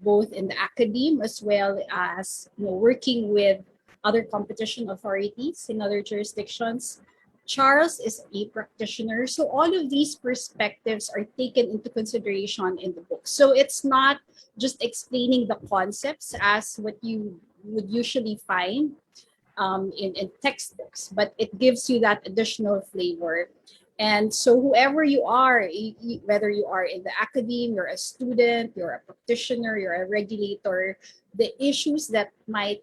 S4: both in the academe as well as working with other competition authorities in other jurisdictions. Charles is a practitioner, so all of these perspectives are taken into consideration in the book. So it's not just explaining the concepts as what you would usually find in textbooks, but it gives you that additional flavor. And so whoever you are, whether you are in the academe, you're a student, you're a practitioner, you're a regulator, the issues that might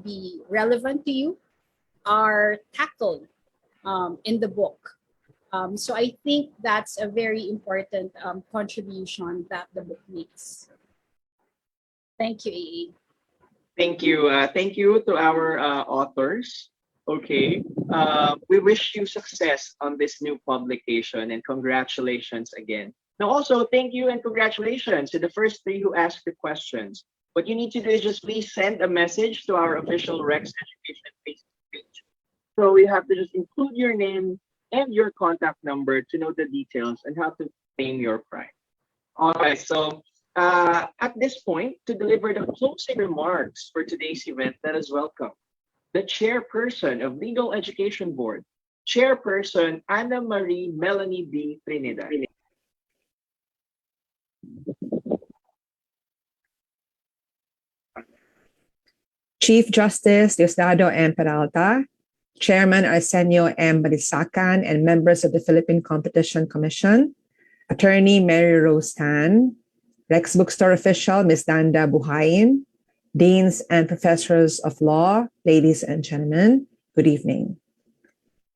S4: be relevant to you are tackled in the book. So I think that's a very important contribution that the book makes. Thank you, AA.
S2: Thank you. Thank you to our authors. Okay. We wish you success on this new publication and congratulations again. Now, also, thank you and congratulations to the first three who asked the questions. What you need to do is just please send a message to our official Rex Education Facebook page. So you have to just include your name and your contact number to know the details and how to claim your prize. All right. So at this point, to deliver the closing remarks for today's event, let us welcome the chairperson of Legal Education Board, Chairperson Ana Marie Melanie B. Trinidad.
S10: Chief Justice Diosdado M. Peralta, Chairman Arsenio M. Balisacan, and members of the Philippine Competition Commission, Attorney Mary Rose Tan, Rex Bookstore official Ms. Danda Buhayin, Deans and Professors of Law, ladies and gentlemen, good evening.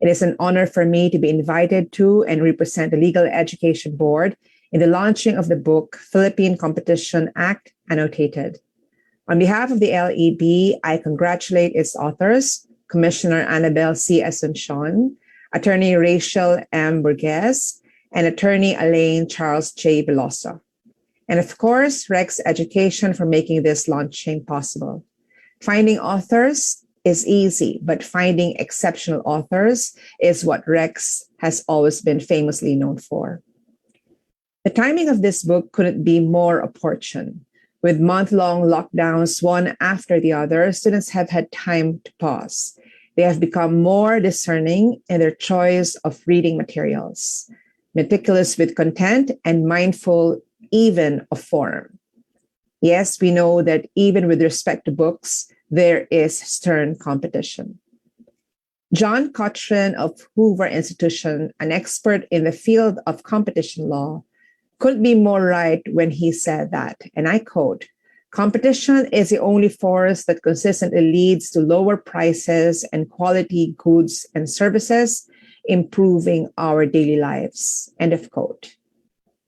S10: It is an honor for me to be invited to and represent the Legal Education Board in the launching of the book Philippine Competition Act, Annotated. On behalf of the LEB, I congratulate its authors, Commissioner Amabelle C. Asuncion, Attorney Rachel M. Burgess, and Attorney Alain Charles J. Veloso. And of course, Rex Education for making this launching possible. Finding authors is easy, but finding exceptional authors is what Rex has always been famously known for. The timing of this book couldn't be more opportune. With month-long lockdowns, one after the other, students have had time to pause. They have become more discerning in their choice of reading materials, meticulous with content and mindful even of form. Yes, we know that even with respect to books, there is stern competition. John Cochrane of Hoover Institution, an expert in the field of competition law, couldn't be more right when he said that, and I quote, "Competition is the only force that consistently leads to lower prices and quality goods and services, improving our daily lives," end of quote.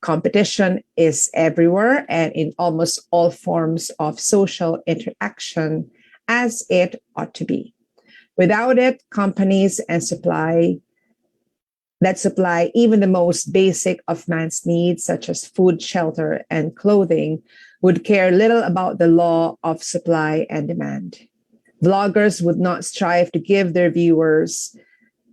S10: Competition is everywhere and in almost all forms of social interaction, as it ought to be. Without it, companies and supply even the most basic of man's needs, such as food, shelter, and clothing, would care little about the law of supply and demand. Vloggers would not strive to give their viewers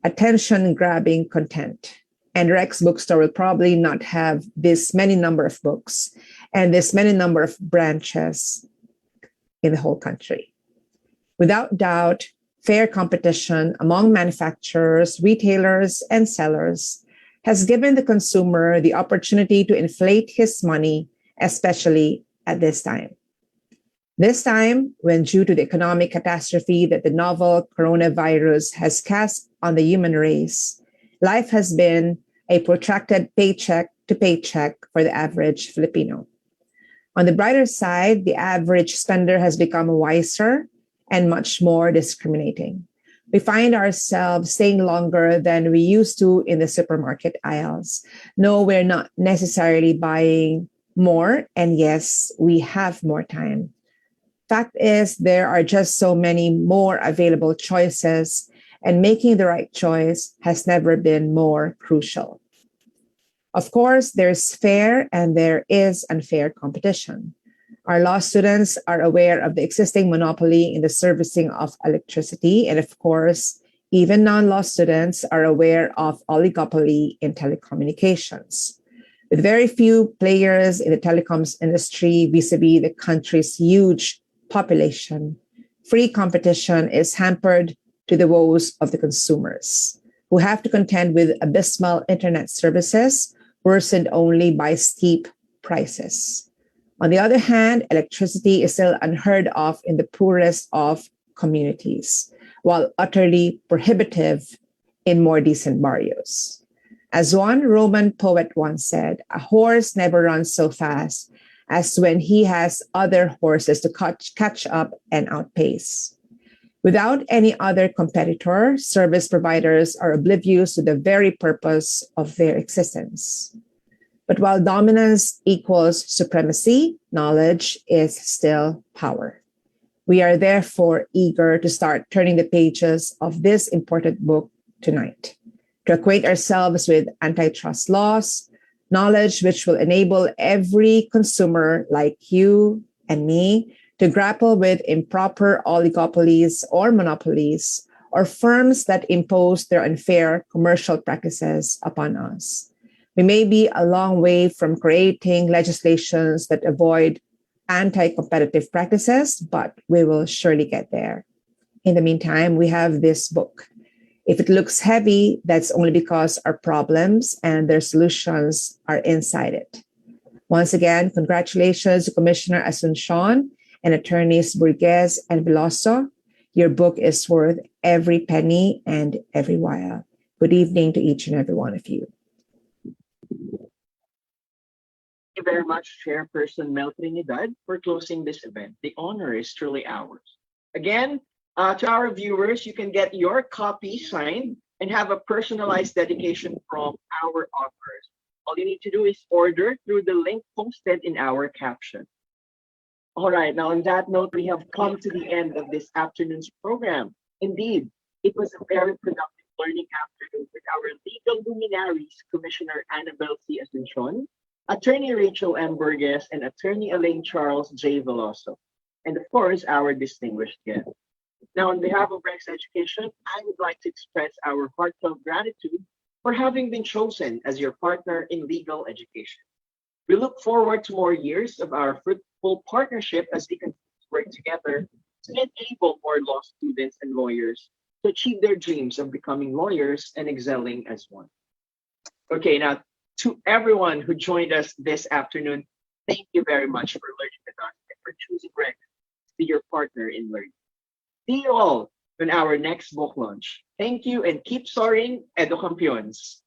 S10: attention-grabbing content. And Rex Bookstore will probably not have this many number of books and this many number of branches in the whole country. Without doubt, fair competition among manufacturers, retailers, and sellers has given the consumer the opportunity to inflate his money, especially at this time. This time, when due to the economic catastrophe that the novel coronavirus has cast on the human race, life has been a protracted paycheck to paycheck for the average Filipino. On the brighter side, the average spender has become wiser and much more discriminating. We find ourselves staying longer than we used to in the supermarket aisles. No, we're not necessarily buying more, and yes, we have more time. Fact is, there are just so many more available choices, and making the right choice has never been more crucial. Of course, there's fair and there is unfair competition. Our law students are aware of the existing monopoly in the servicing of electricity, and of course, even non-law students are aware of oligopoly in telecommunications. With very few players in the telecoms industry vis-a-vis the country's huge population, free competition is hampered to the woes of the consumers, who have to contend with abysmal internet services worsened only by steep prices. On the other hand, electricity is still unheard of in the poorest of communities, while utterly prohibitive in more decent barrios. As one Roman poet once said, a horse never runs so fast as when he has other horses to catch up and outpace. Without any other competitor, service providers are oblivious to the very purpose of their existence. But while dominance equals supremacy, knowledge is still power. We are therefore eager to start turning the pages of this important book tonight, to acquaint ourselves with antitrust laws, knowledge which will enable every consumer like you and me to grapple with improper oligopolies or monopolies, or firms that impose their unfair commercial practices upon us. We may be a long way from creating legislations that avoid anti-competitive practices, but we will surely get there. In the meantime, we have this book. If it looks heavy, that's only because our problems and their solutions are inside it. Once again, congratulations to Commissioner Asuncion and attorneys Burgess and Veloso. Your book is worth every penny and every while. Good evening to each and every one of you.
S2: Thank you very much, Chairperson Mel Trinidad, for closing this event. The honor is truly ours. Again, to our viewers, you can get your copy signed and have a personalized dedication from our authors. All you need to do is order through the link posted in our caption. All right, now on that note, we have come to the end of this afternoon's program. Indeed, it was a very productive learning afternoon with our legal luminaries, Commissioner Amabelle Asuncion, Attorney Rachel M. Burgess, and Attorney Alain Charles J. Veloso, and of course, our distinguished guest. Now, on behalf of Rex Education, I would like to express our heartfelt gratitude for having been chosen as your partner in legal education. We look forward to more years of our fruitful partnership as we continue to work together to enable more law students and lawyers to achieve their dreams of becoming lawyers and excelling as one. Okay, now, to everyone who joined us this afternoon, thank you very much for learning with us and for choosing Rex to be your partner in learning. See you all on our next book launch. Thank you and keep soaring, Edu Campeons.